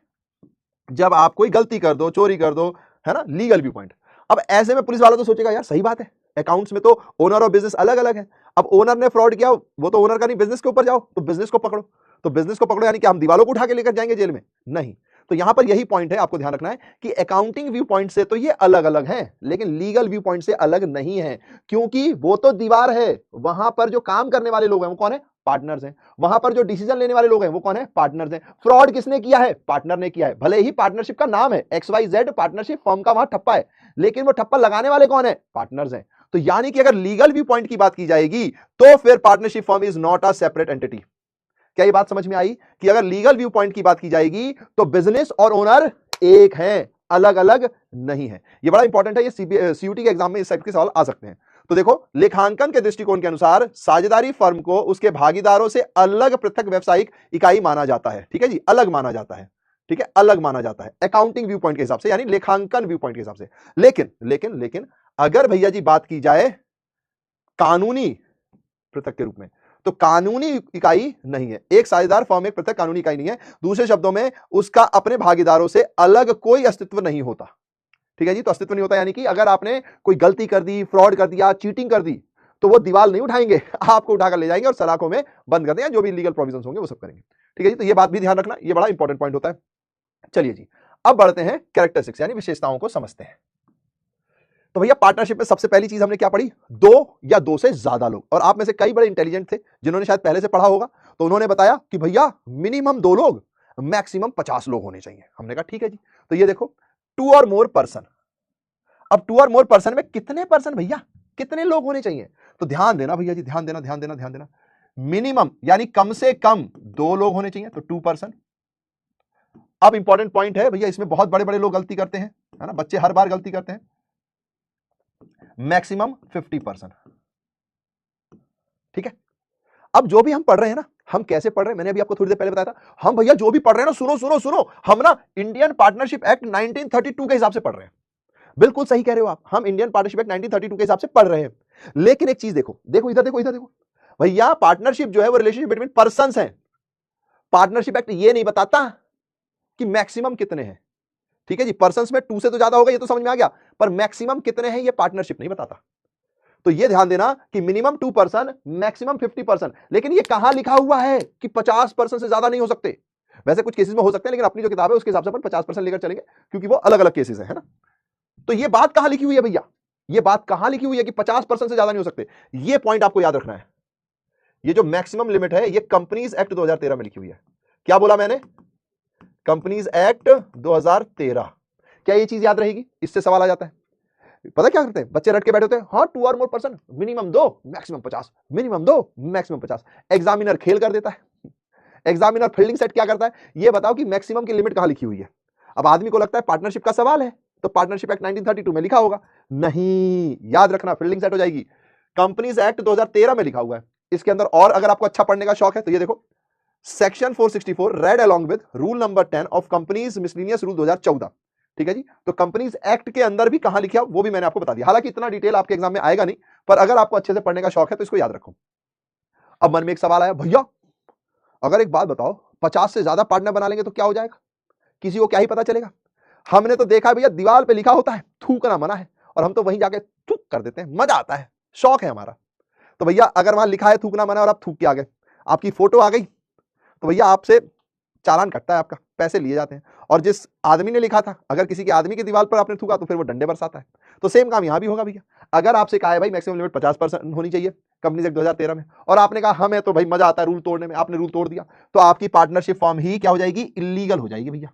जब आप कोई गलती कर दो, चोरी कर दो, है ना, लीगल व्यू पॉइंट। अब ऐसे में पुलिस वाला तो सोचेगा यार सही बात है, अकाउंट्स में तो ओनर और बिजनेस अलग अलग है, अब ओनर ने फ्रॉड किया, वो तो ओनर का नहीं, बिजनेस के ऊपर जाओ, तो बिजनेस को पकड़ो, तो बिजनेस को पकड़ो यानी कि हम दीवारों को उठा के लेकर जाएंगे जेल में? नहीं। तो यहां पर यही पॉइंट है, आपको ध्यान रखना है कि अकाउंटिंग व्यू पॉइंट से तो ये अलग अलग है, लेकिन लीगल व्यू पॉइंट से अलग नहीं है, क्योंकि वो तो दीवार है, वहां पर जो काम करने वाले लोग हैं वो कौन है, पार्टनर्स हैं, वहां पर जो डिसीजन लेने वाले लोग हैं वो कौन है, पार्टनर्स हैं। फ्रॉड किसने किया है, पार्टनर ने किया है, भले ही पार्टनरशिप का नाम है XYZ पार्टनरशिप फर्म का, वहां ठप्पा है, लेकिन वो ठप्पा लगाने वाले कौन है, पार्टनर्स हैं। तो यानी कि अगर लीगल व्यू पॉइंट की बात की जाएगी तो फिर partnership firm is not a separate entity. क्या ये बात समझ में आई कि अगर लीगल व्यू पॉइंट की बात की जाएगी तो बिजनेस और ओनर एक हैं, अलग अलग नहीं है। ये बड़ा इंपॉर्टेंट है, ये सीयूटी के एग्जाम में इस टाइप के सवाल आ सकते हैं। तो देखो, लेखांकन के दृष्टिकोण के अनुसार साझेदारी फर्म को उसके भागीदारों से अलग पृथक व्यवसायिक इकाई माना जाता है, ठीक है जी, अलग माना जाता है, ठीक है, अलग माना जाता है अकाउंटिंग व्यू पॉइंट के हिसाब से, यानी लेखांकन व्यू पॉइंट के हिसाब से। लेकिन अगर भैया जी बात की जाए कानूनी पृथक के रूप में, तो कानूनी इकाई नहीं है, एक साझेदार फर्म एक पृथक कानूनी इकाई नहीं है, दूसरे शब्दों में उसका अपने भागीदारों से अलग कोई अस्तित्व नहीं होता, ठीक है जी। तो अस्तित्व नहीं होता यानी कि अगर आपने कोई गलती कर दी, फ्रॉड कर दिया, चीटिंग कर दी, तो वो दीवार नहीं उठाएंगे, आपको उठाकर ले जाएंगे और सलाखों में बंद कर देंगे, जो भी लीगल प्रोविजंस होंगे वो सब करेंगे, ठीक है जी। तो ये बात भी ध्यान रखना, ये बड़ा इंपॉर्टेंट पॉइंट होता है। चलिए जी, अब बढ़ते हैं कैरेक्टरिस्टिक्स यानी विशेषताओं को समझते हैं। तो भैया पार्टनरशिप में सबसे पहली चीज हमने क्या पढ़ी, दो या दो से ज्यादा लोग, और आप में से कई बड़े इंटेलिजेंट थे जिन्होंने शायद पहले से पढ़ा होगा, तो उन्होंने बताया कि भैया मिनिमम 2 लोग, मैक्सिमम 50 लोग होने चाहिए। हमने कहा ठीक है जी। तो ये देखो, 2 और मोर पर्सन, अब 2 और मोर पर्सन में कितने पर्सन भैया, कितने लोग होने चाहिए? तो ध्यान देना भैया जी, ध्यान देना, मिनिमम यानी कम से कम 2 लोग होने चाहिए, तो 2 पर्सन। अब इंपॉर्टेंट पॉइंट है भैया, इसमें बहुत बड़े बड़े लोग गलती करते हैं, है ना, बच्चे हर बार गलती करते हैं, मैक्सिमम 50%, ठीक है। अब जो भी हम पढ़ रहे हैं ना, हम कैसे पढ़ रहे हैं, मैंने अभी आपको थोड़ी देर पहले बताया था, हम भैया जो भी पढ़ रहे हैं ना, सुनो, हम ना इंडियन पार्टनरशिप एक्ट 1932 के हिसाब से पढ़ रहे हैं। बिल्कुल सही कह रहे हो आप, हम इंडियन पार्टनरशिप एक्ट 1932 के हिसाब से पढ़ रहे हैं। लेकिन एक चीज देखो इधर देखो भैया, पार्टनरशिप जो है वो रिलेशनशिप बिटवीन पर्संस है। पार्टनरशिप एक्ट ये नहीं बताता कि मैक्सिमम कितने हैं, ठीक है जी। पर्सन्स में 2 से तो ज्यादा होगा, ये तो समझ में आ गया, पर मैक्सिमम कितने हैं ये पार्टनरशिप नहीं बताता। तो ये ध्यान देना कि मिनिमम 2 पर्सन, मैक्सिमम 50%, लेकिन ये कहां लिखा हुआ है कि 50% से ज्यादा नहीं हो सकते। वैसे कुछ केसेस में हो सकते हैं, लेकिन अपनी जो किताब है उसके हिसाब से अपन 50% लेकर चलेंगे, क्योंकि वो अलग अलग केसेस है ना। तो ये बात कहां लिखी हुई है भैया, ये बात कहां लिखी हुई है कि 50% से ज्यादा नहीं हो सकते। ये पॉइंट आपको याद रखना है। ये जो मैक्सिमम लिमिट है ये कंपनीज एक्ट 2013 में लिखी हुई है। क्या बोला मैंने, कंपनीज एक्ट 2013। क्या ये चीज याद रहेगी, इससे सवाल आ जाता है। पता क्या करते हैं बच्चे, रट के बैठे होते हैं, हाँ 2 और more person, minimum 2 maximum 50, minimum 2 maximum 50। Examiner खेल कर देता है, एग्जामिनर फील्डिंग सेट क्या करता है, ये बताओ कि मैक्सिमम की लिमिट कहां लिखी हुई है। अब आदमी को लगता है पार्टनरशिप का सवाल है, तो पार्टनरशिप एक्ट 1932 में लिखा होगा, नहीं, याद रखना फील्डिंग सेट हो जाएगी। कंपनीज एक्ट 2013 में लिखा हुआ है। इसके अंदर और अगर आपको अच्छा पढ़ने का शौक है तो ये देखो, section 464 red along with rule number 10 of companies miscellaneous rule 2014, ठीक है जी। तो कंपनीज एक्ट के अंदर भी कहां लिखा वो भी मैंने आपको बता दिया। हालांकि इतना डिटेल आपके एग्जाम में आएगा नहीं, पर अगर आपको अच्छे से पढ़ने का शौक है तो इसको याद रखो। अब मन में एक सवाल आया, भैया अगर एक बात बताओ, 50 से ज्यादा पार्टनर बना लेंगे तो क्या हो जाएगा, किसी को क्या ही पता चलेगा। हमने तो देखा भैया दीवार पे लिखा होता है थूकना मना है, और हम तो वहीं जाके थूक कर देते हैं, मजा आता है, शौक है हमारा। तो भैया अगर वहां लिखा है थूकना मना और आप थूक के आ गए, आपकी फोटो आ गई, तो भैया आपसे चालान कटता है, आपका पैसे लिए जाते हैं। और जिस आदमी ने लिखा था, अगर किसी के आदमी की दीवार पर आपने थूका तो फिर वो डंडे बरसाता है। तो सेम काम यहां भी होगा भैया। अगर आपसे कहा है भाई मैक्सिमम लिमिट 50% होनी चाहिए कंपनी एक्ट 2013 में, और आपने कहा हमें तो भाई मजा आता है रूल तोड़ने में, आपने रूल तोड़ दिया, तो आपकी पार्टनरशिप फॉर्म ही क्या हो जाएगी, इलीगल हो जाएगी भैया।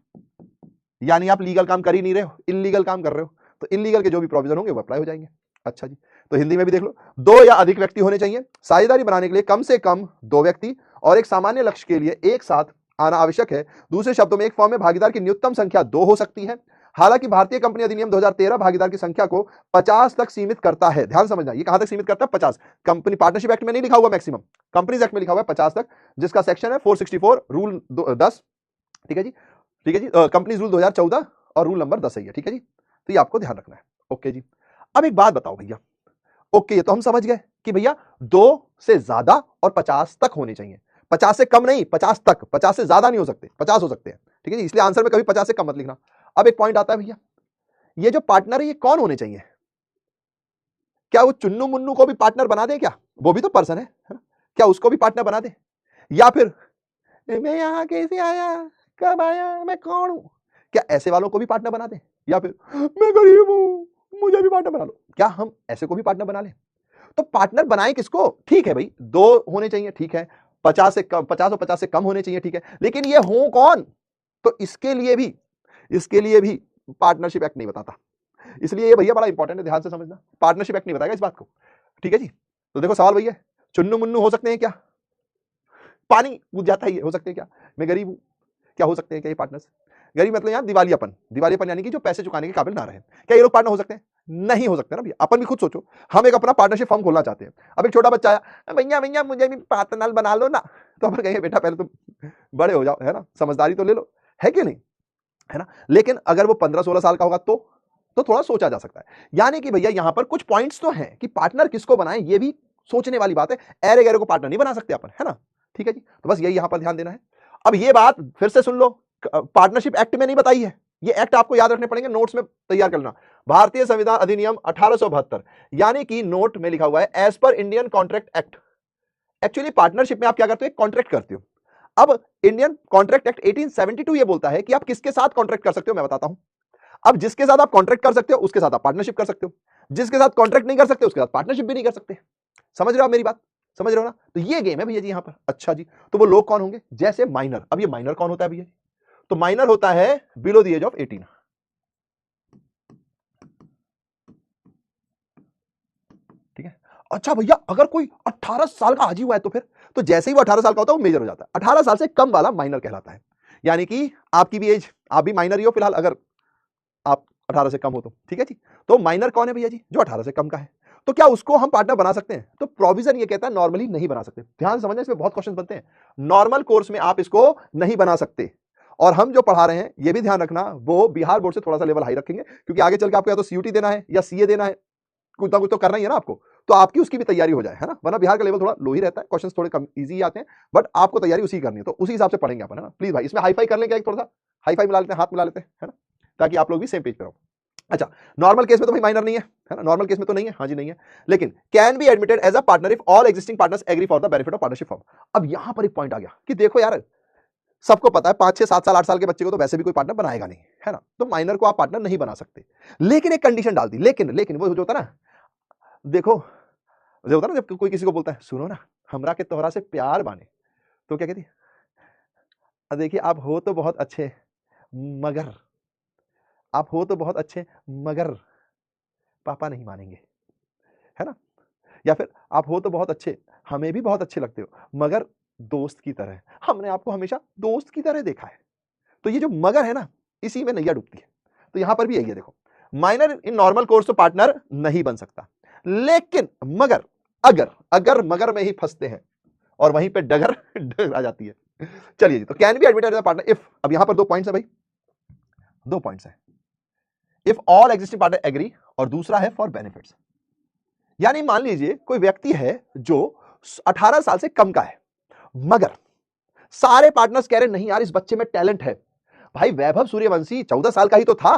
यानी आप लीगल काम कर ही नहीं रहे हो, इलीगल काम कर रहे हो, तो इलीगल के जो भी प्रोविजन होंगे वो अप्लाई हो जाएंगे। अच्छा जी, तो हिंदी में भी देख लो, 2 या अधिक व्यक्ति होने चाहिए, साझेदारी बनाने के लिए कम से कम 2 व्यक्ति, और एक सामान्य लक्ष्य के लिए एक साथ आना आवश्यक है। दूसरे शब्दों में एक फॉर्म में भागीदार की न्यूनतम संख्या 2 हो सकती है। हालांकि भारतीय कंपनी अधिनियम 2013 भागीदार की संख्या को 50 तक सीमित करता है। ध्यान समझना, ये कहां तक सीमित करता है, 50। कंपनी पार्टनरशिप एक्ट में नहीं लिखा हुआ मैक्सिमम, कंपनीज एक्ट में लिखा हुआ है 50 तक, जिसका सेक्शन है 464 रूल 10, ठीक है जी, ठीक है जी, कंपनीज रूल 2014 और रूल नंबर 10 है, ठीक है जी। तो ये आपको ध्यान रखना है। ओके जी, अब एक बात बताओ भैया, ओके ये तो हम समझ गए कि भैया 2 से ज्यादा और 50 तक होने चाहिए, 50 से कम नहीं, 50 तक, 50 से ज्यादा नहीं हो सकते, 50 हो सकते हैं, ठीक है जी। इसलिए आंसर में कभी 50 से कम मत लिखना। अब एक पॉइंट आता है भैया, ये जो पार्टनर है ये कौन होने चाहिए, क्या वो चुन्नू मुन्नू को भी पार्टनर बना दे, क्या वो भी तो पर्सन है ना? क्या उसको भी पार्टनर बना दे, या फिर मैं यहां कैसे आया, कब आया, मैं कौन हूं, क्या ऐसे वालों को भी पार्टनर बना दे, या फिर मैं गरीब हूं मुझे भी पार्टनर बना लो, क्या हम ऐसे को भी पार्टनर बना ले। तो पार्टनर बनाए किसको, ठीक है भाई 2 होने चाहिए, ठीक है, 50 से कम, 50 और 50 से कम होने चाहिए, ठीक है, लेकिन ये हो कौन, तो इसके लिए भी पार्टनरशिप एक्ट नहीं बताता। इसलिए ये भैया बड़ा इंपॉर्टेंट है, ध्यान से समझना, पार्टनरशिप एक्ट नहीं बताएगा इस बात को, ठीक है जी। तो देखो सवाल भैया, चुन्नू मुन्नू हो सकते हैं क्या, पानी पूछ जाता है, हो सकते हैं क्या, मैं गरीब हूं, क्या हो सकते हैं क्या ये पार्टनर्स, गरीब मतलब यहां दिवालियापन, दिवालियापन यानी कि जो पैसे चुकाने के काबिल ना रहे, क्या ये लोग पार्टनर हो सकते हैं, नहीं हो सकते ना भैया। अपन भी खुद सोचो, हम एक अपना पार्टनरशिप फर्म खोलना चाहते हैं, अब एक छोटा बच्चा आया, भैया भैया मुझे भी पार्टनर बना लो ना, तो अपन कहेंगे बेटा पहले तुम बड़े हो जाओ, है ना, समझदारी तो ले लो, है कि नहीं, है ना। लेकिन अगर वो 15-16 साल का होगा तो थोड़ा सोचा जा सकता है। यानी कि भैया यहां पर कुछ पॉइंट्स तो हैं कि पार्टनर किसको बनाएं, ये भी सोचने वाली बात है, ऐरे गैरे को पार्टनर नहीं बना सकते अपन, है ना, ठीक है जी। तो बस यही यहां पर ध्यान देना है। अब ये बात फिर से सुन लो, पार्टनरशिप एक्ट में नहीं बताई है, ये एक्ट आपको याद रखने पड़ेंगे, नोट्स में तैयार करना, भारतीय संविधान अधिनियम 1872, यानी कि नोट में लिखा हुआ है एज पर Indian contract act. Actually partnership में आप क्या करते हो, एक कॉन्ट्रैक्ट करते हो। अब इंडियन कॉन्ट्रैक्ट एक्ट 1872 ये बोलता है कि आप किसके साथ कॉन्ट्रैक्ट कर सकते हो, मैं बताता हूं। अब जिसके साथ आप कॉन्ट्रैक्ट कर सकते हो उसके साथ आप पार्टनरशिप कर सकते हो, जिसके साथ कॉन्ट्रैक्ट नहीं कर सकते उसके साथ पार्टनरशिप भी नहीं कर सकते। समझ रहे हो आप मेरी बात, समझ रहे हो ना। तो ये गेम है भैया जी यहां पर। अच्छा जी, तो वो लोग कौन होंगे, जैसे माइनर। अब ये माइनर कौन होता है भैया, तो माइनर होता है बिलो द एज ऑफ 18, ठीक है। अच्छा भैया अगर कोई 18 साल का हाजी हुआ है तो फिर, तो जैसे ही वो 18 साल का होता है वो मेजर हो जाता है, 18 साल से कम वाला माइनर कहलाता है। यानी कि आपकी भी एज, आप भी माइनर ही हो फिलहाल, अगर आप 18 से कम हो तो, ठीक है जी। तो माइनर कौन है भैया जी, जो 18 से कम का है। तो क्या उसको हम पार्टनर बना सकते हैं, तो प्रोविजन ये कहता है नॉर्मली नहीं बना सकते। ध्यान समझना, इसमें बहुत क्वेश्चन बनते हैं, नॉर्मल कोर्स में आप इसको नहीं बना सकते। और हम जो पढ़ा रहे हैं ये भी ध्यान रखना, वो बिहार बोर्ड से थोड़ा सा लेवल हाई रखेंगे, क्योंकि आगे चल के आपको या तो सीयूटी देना है या सीए देना है, कुछ ना कुछ तो करना ही है ना आपको। तो आपकी उसकी भी तैयारी हो जाए, है ना, वरना बिहार का लेवल थोड़ा लो ही रहता है, क्वेश्चंस थोड़े कम इजी आते हैं, बट आपको तैयारी उसी करनी है, तो उसी हिसाब से पढ़ेंगे अपन, है ना। प्लीज भाई इसमें हाई फाई कर लेंगे, थोड़ा सा हाई फाई मिला लेते हैं, हाथ मिला लेते हैं, है ना, ताकि आप लोग भी सेम पेज पे रहो। अच्छा, नॉर्मल केस में तो भाई माइनर नहीं है ना, नॉर्मल केस में तो नहीं है, हाँ जी नहीं है, लेकिन can be admitted as a partner if all existing partners agree for the benefit of partnership form. अब यहां पर एक पॉइंट आ गया कि देखो यार, सबको पता है 5 6 7 साल 8 साल के बच्चे को तो वैसे भी कोई पार्टनर बनाएगा नहीं, है ना, तो माइनर को आप पार्टनर नहीं बना सकते, लेकिन एक कंडीशन डाल दी, लेकिन वो जो होता ना, देखो जो होता ना, जब कोई किसी को बोलता है सुनो ना हमरा के तोहरा से प्यार बाने, तो क्या कहती है, देखिए आप हो तो बहुत अच्छे मगर, आप हो तो बहुत अच्छे मगर पापा नहीं मानेंगे, है ना, या फिर आप हो तो बहुत अच्छे, हमें भी बहुत अच्छे लगते हो, मगर दोस्त की तरह, हमने आपको हमेशा दोस्त की तरह देखा है। तो ये जो मगर है ना, इसी में नैया डूबती है। तो यहां पर भी यही है, देखो माइनर इन नॉर्मल कोर्स तो पार्टनर नहीं बन सकता, लेकिन मगर अगर मगर में ही फंसते हैं और वहीं पे डगर डगर आ जाती है। चलिए जी, तो can be admitted as a partner if, अब यहां पर 2 पॉइंट्स है भाई, 2 पॉइंट्स है, if all existing partner agree, और दूसरा है फॉर बेनिफिट्स। यानी मान लीजिए कोई व्यक्ति है जो 18 साल से कम का है, मगर सारे पार्टनर्स कह रहे नहीं यार इस बच्चे में टैलेंट है। भाई वैभव सूर्यवंशी 14 साल का ही तो था,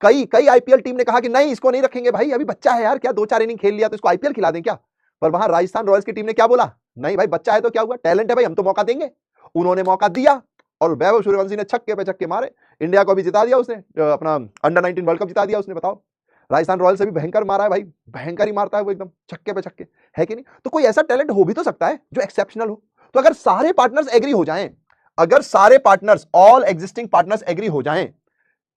कई आईपीएल टीम ने कहा कि नहीं इसको नहीं रखेंगे भाई, अभी बच्चा है यार, क्या 2-4 इनिंग खेल लिया तो इसको आईपीएल खिला दें क्या। पर वहां राजस्थान रॉयल्स की टीम ने क्या बोला, नहीं भाई बच्चा है तो क्या हुआ, टैलेंट है भाई, हम तो मौका देंगे। उन्होंने मौका दिया और वैभव सूर्यवंशी ने छक्के पे छक्के मारे, इंडिया को भी जिता दिया उसने, अपना अंडर 19 वर्ल्ड कप जिता दिया उसने। बताओ, राजस्थान रॉयल्स से भी भयंकर मारा है भाई, भयंकर ही मारता है वो, एकदम छक्के पे छक्के, है कि नहीं। तो कोई ऐसा टैलेंट हो भी तो सकता है जो एक्सेप्शनल हो। तो अगर सारे पार्टनर्स एग्री हो जाएं, अगर सारे partners all existing partners agree हो जाएं,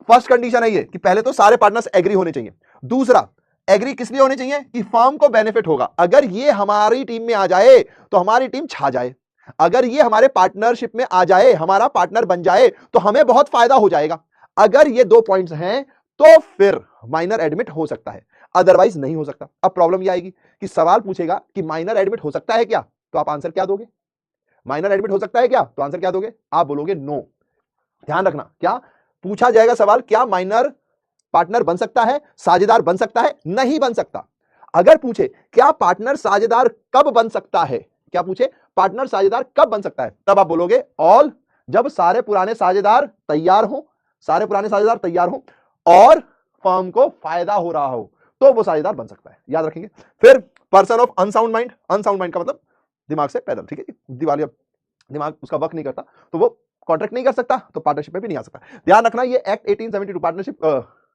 फर्स्ट कंडीशन है ये कि पहले तो सारे पार्टनर्स एग्री होने चाहिए, दूसरा एग्री किस लिए होने चाहिए कि फर्म को बेनिफिट होगा। अगर ये हमारी टीम में आ जाए तो हमारी टीम छा जाए, अगर ये हमारे पार्टनरशिप में आ जाए, हमारा पार्टनर बन जाए तो हमें बहुत फायदा हो जाएगा। अगर ये 2 पॉइंट्स हैं तो फिर माइनर एडमिट हो सकता है, अदरवाइज नहीं हो सकता। अब प्रॉब्लम यह आएगी कि सवाल पूछेगा कि माइनर एडमिट हो सकता है क्या, तो आप आंसर क्या दोगे, माइनर एडमिट हो सकता है क्या, तो आंसर क्या दोगे, आप बोलोगे नो। ध्यान रखना, क्या पूछा जाएगा सवाल, क्या माइनर पार्टनर बन सकता है, साझेदार बन सकता है, नहीं बन सकता। अगर पूछे क्या पार्टनर साझेदार कब बन सकता है, क्या पूछे पार्टनर साझेदार कब बन सकता है, तब आप बोलोगे ऑल, जब सारे पुराने साझेदार तैयार हो, सारे पुराने साझेदार तैयार हो और फर्म को फायदा हो रहा हो तो वो साझेदार बन सकता है। याद रखेंगे। फिर person of unsound mind, unsound mind का मतलब दिमाग से पैदल, ठीक है जी, दिवालिया दिमाग उसका वर्क नहीं करता तो वो कॉन्ट्रैक्ट नहीं कर सकता, तो पार्टनरशिप में भी नहीं आ सकता। ध्यान रखना, ये एक्ट 1872 पार्टनरशिप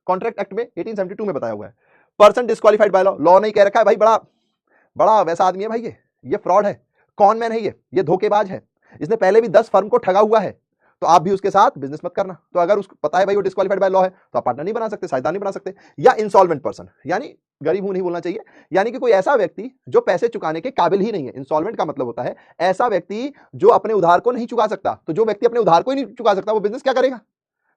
कॉन्ट्रैक्ट एक्ट में 1872 में बताया हुआ है। Person disqualified by law, law नहीं कह रखा है भाई, बड़ा बड़ा वैसा आदमी है भाई, ये फ्रॉड है, कॉन मैन है, ये धोखेबाज है, इसने पहले भी 10 फर्म को ठगा हुआ है, तो आप भी उसके साथ बिजनेस मत करना। तो अगर उसको पता है भाई वो डिस्क्वालीफाइड बाय लॉ है तो आप पार्टनर नहीं बना सकते, साझेदार नहीं बना सकते। या इंसॉल्वेंट पर्सन, यानी गरीब हूं नहीं बोलना चाहिए, यानी कि कोई ऐसा व्यक्ति जो पैसे चुकाने के काबिल ही नहीं है। इंसॉल्वेंट का मतलब होता है ऐसा व्यक्ति जो अपने उधार को नहीं चुका सकता। तो जो व्यक्ति अपने उधार को ही नहीं चुका सकता वो बिजनेस क्या करेगा,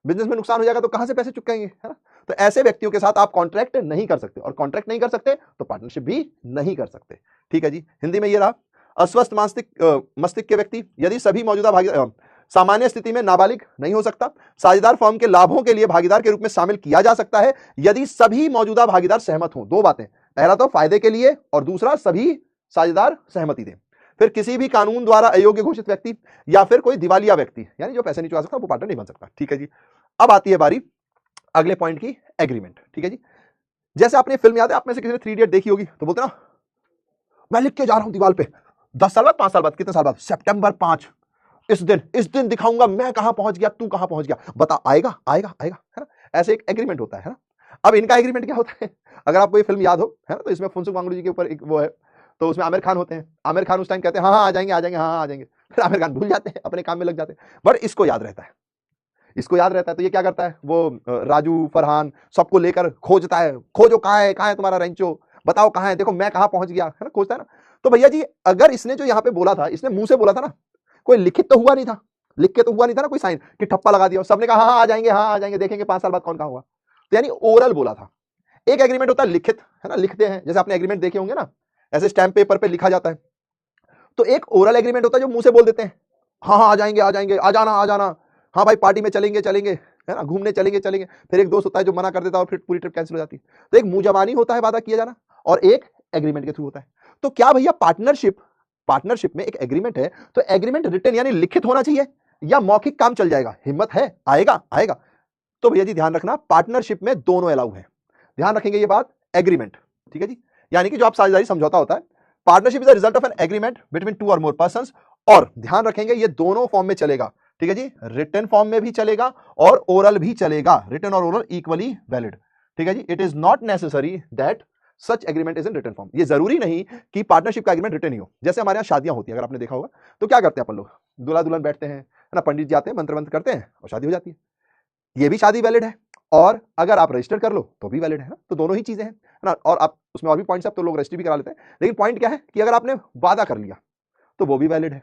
बिजनेस में नुकसान हो जाएगा तो कहां से पैसे चुकाएंगे, है ना। तो ऐसे व्यक्तियों के साथ आप कॉन्ट्रैक्ट नहीं कर सकते, और कॉन्ट्रैक्ट नहीं कर सकते तो पार्टनरशिप भी नहीं कर सकते। ठीक है जी, हिंदी में ये रहा। अस्वस्थ मस्तिष्क के व्यक्ति, यदि सभी मौजूदा भागीदार सामान्य स्थिति में नाबालिग नहीं हो सकता, साझेदार फर्म के लाभों के लिए भागीदार के रूप में शामिल किया जा सकता है यदि सभी मौजूदा भागीदार सहमत हों। 2 बातें, पहला तो फायदे के लिए और दूसरा सभी साझेदार सहमति दें। फिर किसी भी कानून द्वारा अयोग्य घोषित व्यक्ति या फिर कोई दिवालिया व्यक्ति, यानी जो पैसे नहीं चुका सकता, वो पार्टनर नहीं बन सकता। ठीक है जी, अब आती है बारी अगले पॉइंट की, एग्रीमेंट। ठीक है जी, जैसे आपने फिल्म याद है, आप में से किसी ने 3 इडियट देखी होगी, तो बोलते ना मैं लिख के जा रहा हूं दीवार पे 10 साल बाद, 5 साल बाद, कितने साल बाद, सितंबर 5 इस दिन दिखाऊंगा मैं कहां पहुंच गया, तू कहां पहुंच गया, बता, आएगा आएगा आएगा, है ना। ऐसे एक एग्रीमेंट होता है ना। अब इनका एग्रीमेंट क्या होता है, अगर आपको ये फिल्म याद हो, है ना, तो इसमें फुनसुक वांगडू जी के ऊपर एक वो है, तो उसमें आमिर खान होते हैं। आमिर खान उस टाइम कहते हैं हाँ आ जाएंगे आ जाएंगे, हाँ आ जाएंगे, फिर आमिर खान भूल जाते हैं, अपने काम में लग जाते हैं। बट इसको याद रहता है, इसको याद रहता है, तो ये क्या करता है, वो राजू फरहान सबको लेकर खोजता है, खोजो कहाँ है तुम्हारा रेंचो, बताओ कहाँ है, देखो मैं कहाँ पहुंच गया, है ना, खोजता है ना। तो भैया जी अगर इसने जो यहाँ पे बोला था, इसने मुंह से बोला था ना, कोई लिखित तो हुआ नहीं था, लिख के तो हुआ नहीं था ना कोई साइन कि ठप्पा लगा दिया, सबने कहा हाँ आ जाएंगे, हाँ आ जाएंगे, देखेंगे 5 साल बाद कौन कहाँ हुआ। तो यानी ओरल बोला था। एक एग्रीमेंट होता है लिखित, है ना, लिखते हैं, जैसे आपने एग्रीमेंट देखे होंगे ना, ऐसे स्टैम्प पेपर पे लिखा जाता है। तो एक ओरल एग्रीमेंट होता है जो मुंह से बोल देते हैं, हाँ आ जाएंगे आ जाएंगे, आ जाना, हाँ भाई पार्टी में चलेंगे, है ना, घूमने चलेंगे। फिर एक दोस्त होता है जो मना कर देता है और फिर पूरी ट्रिप कैंसिल हो जाती है। तो एक मुंह जबानी होता है वादा किया जाना, और एक एग्रीमेंट के थ्रू होता है। तो क्या भैया पार्टनरशिप में एक एग्रीमेंट है, तो एग्रीमेंट रिटन यानी लिखित होना चाहिए या मौखिक काम चल जाएगा? हिम्मत है, आएगा। तो भैया जी ध्यान रखना, पार्टनरशिप में दोनों अलाउ है। ध्यान रखेंगे ये बात, एग्रीमेंट, ठीक है जी, यानी कि जो आप साझेदारी समझौता होता है, partnership is the result of an agreement between 2 और मोर पर्संस, और ध्यान रखेंगे ये दोनों फॉर्म में चलेगा, ठीक है जी, रिटन फॉर्म में भी चलेगा और ओरल भी चलेगा, रिटन और ओरल इक्वली वैलिड, ठीक है जी। It is not necessary that such agreement is in written form. ये जरूरी नहीं कि पार्टनरशिप का एग्रीमेंट रिटन ही हो। जैसे हमारे यहाँ शादियां होती है, अगर आपने देखा होगा, तो क्या करते हैं अपन लोग, दूल्हा दुल्हन बैठते हैं, है ना, पंडित जी आते हैं, मंत्र करते हैं और शादी हो जाती है। ये भी शादी वैलिड है, और अगर आप रजिस्टर कर लो तो भी वैलिड है ना, तो दोनों ही चीजें हैं, है ना। और आप उसमें और भी पॉइंट्स, अब तो लोग रजिस्ट्री भी करा लेते हैं, लेकिन पॉइंट क्या है कि अगर आपने वादा कर लिया तो वो भी वैलिड है,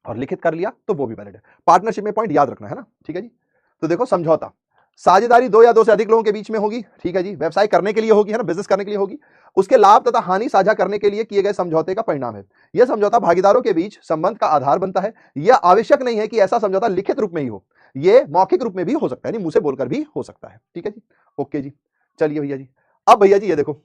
और लिखित कर लिया तो वो भी वैलिड है। पार्टनरशिप में पॉइंट याद रखना है ना, ठीक है जी। तो देखो, समझौता, साझेदारी 2 या 2 से अधिक लोगों के बीच में होगी, ठीक है जी, व्यवसाय करने के लिए होगी, है ना, बिजनेस करने के लिए होगी, उसके लाभ तथा हानि साझा करने के लिए किए गए समझौते का परिणाम है। यह समझौता भागीदारों के बीच संबंध का आधार बनता है। यह आवश्यक नहीं है कि ऐसा समझौता लिखित रूप में ही हो, ये मौखिक रूप में भी हो सकता है, मुंह से बोलकर भी हो सकता है, ठीक है जी। ओके जी, चलिए भैया जी, अब भैया जी ये देखो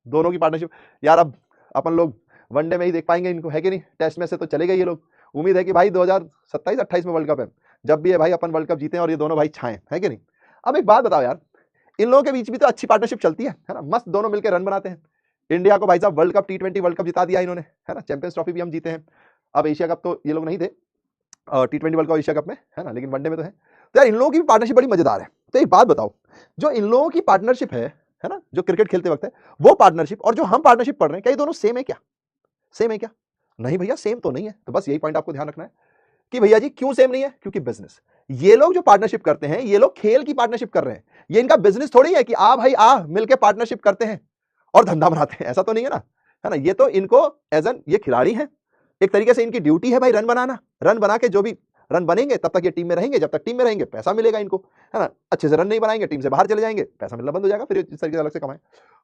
दोनों की पार्टनरशिप, यार अब अपन लोग वनडे में ही देख पाएंगे इनको, है कि नहीं, टेस्ट में से तो चले गए ये लोग। उम्मीद है कि भाई 2027-28 में वर्ल्ड कप है, जब भी है भाई अपन वर्ल्ड कप जीते और ये दोनों भाई छाएं, है कि नहीं। अब एक बात बताओ यार, इन लोगों के बीच भी तो अच्छी पार्टनरशिप चलती है ना, मस्त दोनों मिलकर रन बनाते हैं। इंडिया को भाई साहब world cup T20 world cup जिता दिया इन्होंने, है ना, चैंपियंस ट्रॉफी भी हम जीते हैं। अब एशिया कप तो ये लोग नहीं थे, T20 world cup Asia cup में, है ना, लेकिन वनडे में तो है। तो यार इन लोगों की पार्टनरशिप बड़ी मजेदार है। तो एक बात बताओ, जो इन लोगों की पार्टनरशिप है ना, जो क्रिकेट खेलते वक्त है, वो पार्टनरशिप और जो हम पार्टनरशिप पढ़ रहे हैं, क्या ये दोनों सेम है क्या? सेम है क्या? नहीं भैया, सेम तो नहीं है। तो बस यही पॉइंट आपको ध्यान रखना है कि भैया जी क्यों सेम नहीं है, क्योंकि बिजनेस, ये लोग जो पार्टनरशिप करते हैं, ये लोग खेल की पार्टनरशिप कर रहे हैं। ये इनका बिजनेस थोड़ी है कि आ भाई आ मिलके पार्टनरशिप करते हैं और धंधा बनाते हैं, ऐसा तो नहीं है ना, है ना। ये तो इनको एज एन ये खिलाड़ी हैं, एक तरीके से इनकी ड्यूटी है भाई रन बनाना, रन बना के जो भी रन बनेंगे तब तक ये टीम में रहेंगे, जब तक टीम में रहेंगे पैसा मिलेगा इनको, है ना। अच्छे से रन नहीं बनाएंगे, टीम से बाहर चले जाएंगे, पैसा मिलना बंद हो जाएगा, फिर इस तरीके से अलग से कमाएं।